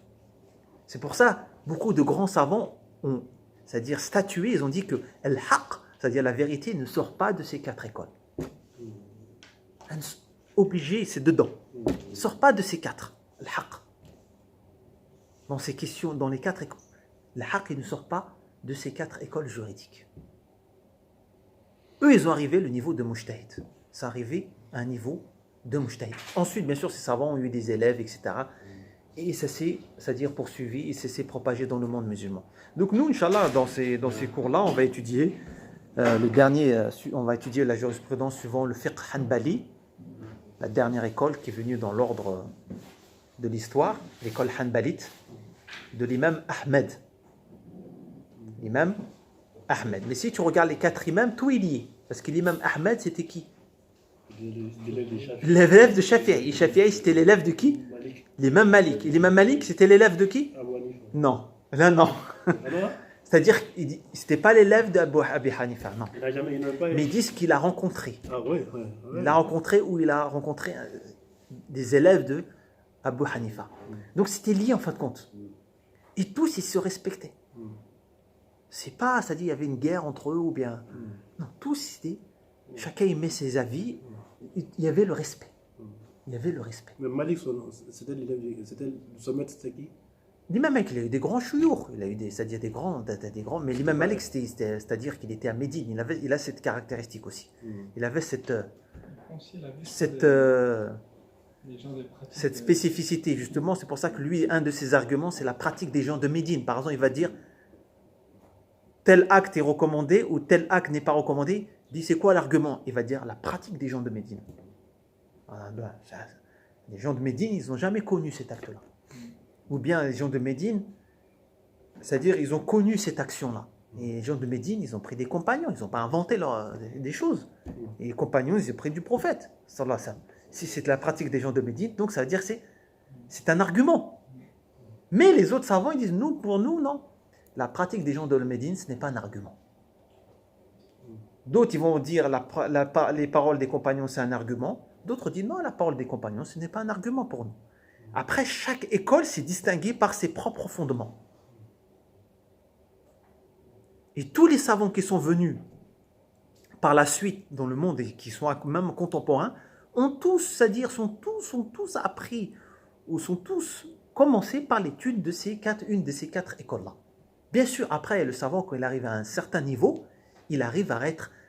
C'est pour ça, beaucoup de grands savants ont, c'est-à-dire statué, ils ont dit que al-haq, c'est-à-dire la vérité, ne sort pas de ces 4 écoles. Obligé, c'est dedans. Il ne sort pas de ces 4. Al-haq. Dans ces questions, dans les 4 écoles. Al-haq, il ne sort pas de ces 4 écoles juridiques. Eux, ils ont arrivé au niveau de mujtahid. C'est arrivé à un niveau de mujtahid. Ensuite, bien sûr, ces savants ont eu des élèves, etc. Et ça s'est, c'est-à-dire poursuivi, et ça s'est propagé dans le monde musulman. Donc nous, Inch'Allah, dans ces cours-là, on va étudier on va étudier la jurisprudence suivant le fiqh hanbali, la dernière école qui est venue dans l'ordre de l'histoire, l'école hanbalite de l'imam Ahmed. L'imam Ahmed. Mais si tu regardes les 4 imams, tout est lié. Parce que l'imam Ahmed, c'était qui? L'élève de Shafi'i. Shafi'i, c'était l'élève de qui? L'imam Malik. Et l'imam Malik, c'était l'élève de qui? Non. Là, non. C'est-à-dire, c'était pas l'élève d'Abu Hanifa, non. Mais ils disent qu'il a rencontré. Il a rencontré ou il a rencontré des élèves de Abu Hanifa. Donc c'était lié en fin de compte. Et tous, ils se respectaient. C'est pas, c'est-à-dire, il y avait une guerre entre eux ou bien. Non, tous, chacun aimait ses avis. Il y avait le respect. Il y avait le respect. Mais Malik, c'était le sommet, c'était qui? L'imam Malik, il a eu des grands chouyours, il a eu c'est-à-dire des grands, mais l'imam Malik, c'est-à-dire qu'il était à Médine, il a cette caractéristique aussi. Il avait cette spécificité, justement, c'est pour ça que lui, un de ses arguments, c'est la pratique des gens de Médine. Par exemple, il va dire, tel acte est recommandé ou tel acte n'est pas recommandé. Il dit, c'est quoi l'argument? Il va dire, la pratique des gens de Médine. Les gens de Médine, ils n'ont jamais connu cet acte-là. Ou bien les gens de Médine, c'est-à-dire ils ont connu cette action-là. Et les gens de Médine, ils ont pris des compagnons, ils n'ont pas inventé des choses. Et les compagnons, ils ont pris du prophète. Si c'est la pratique des gens de Médine, donc ça veut dire que c'est un argument. Mais les autres savants, ils disent, pour nous, non. La pratique des gens de Médine, ce n'est pas un argument. D'autres, ils vont dire, les paroles des compagnons, c'est un argument. D'autres disent, non, la parole des compagnons, ce n'est pas un argument pour nous. Après, chaque école s'est distinguée par ses propres fondements. Et tous les savants qui sont venus, par la suite dans le monde et qui sont même contemporains, ont tous, c'est-à-dire sont tous appris ou sont tous commencés par l'étude de une de ces quatre écoles-là. Bien sûr, après, le savant, quand il arrive à un certain niveau, il arrive à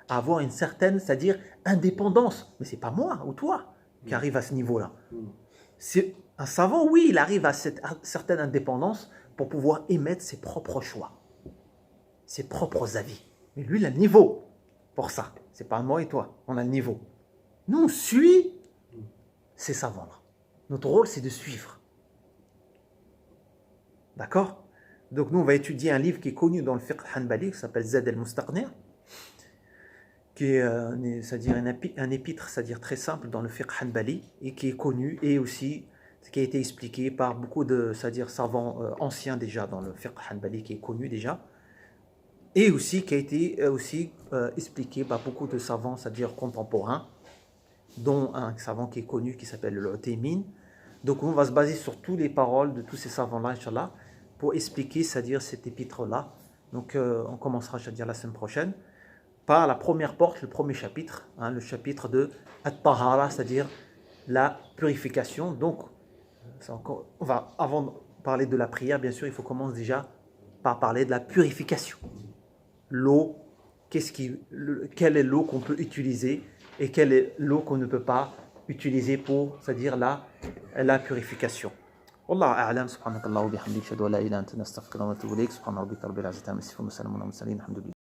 avoir une certaine, c'est-à-dire indépendance. Mais ce n'est pas moi ou toi qui arrive à ce niveau-là. C'est un savant, oui, il arrive à cette certaine indépendance pour pouvoir émettre ses propres choix, ses propres avis. Mais lui, il a le niveau pour ça. Ce n'est pas moi et toi, on a le niveau. Nous, on suit ces savants-là. Notre rôle, c'est de suivre. D'accord? Donc nous, on va étudier un livre qui est connu dans le fiqh hanbali, qui s'appelle Zad al-Mustaqni', qui est, c'est-à-dire un épître, c'est-à-dire très simple dans le fiqh hanbali, et qui est connu, et aussi qui a été expliqué par beaucoup de, c'est-à-dire savants anciens déjà dans le fiqh hanbali, qui est connu déjà, et aussi qui a été expliqué par beaucoup de savants, c'est-à-dire contemporains, dont un savant qui est connu qui s'appelle l'Uthaymin. Donc on va se baser sur toutes les paroles de tous ces savants-là, Inch'Allah, pour expliquer, c'est-à-dire cet épître-là. Donc on commencera, c'est-à-dire la semaine prochaine, par la première porte, le premier chapitre, le chapitre de At-Tahara, c'est-à-dire la purification. Donc, avant de parler de la prière, bien sûr, il faut commencer déjà par parler de la purification. L'eau, quelle est l'eau qu'on peut utiliser et quelle est l'eau qu'on ne peut pas utiliser pour, c'est-à-dire la purification. والله أعلم سبحانك اللهم وبحمدك أشهد أن لا إله إلا أنت نستغفرك ونتوب إليك سبحان ربك رب العزة عما يصفون وسلام على المرسلين الحمد لله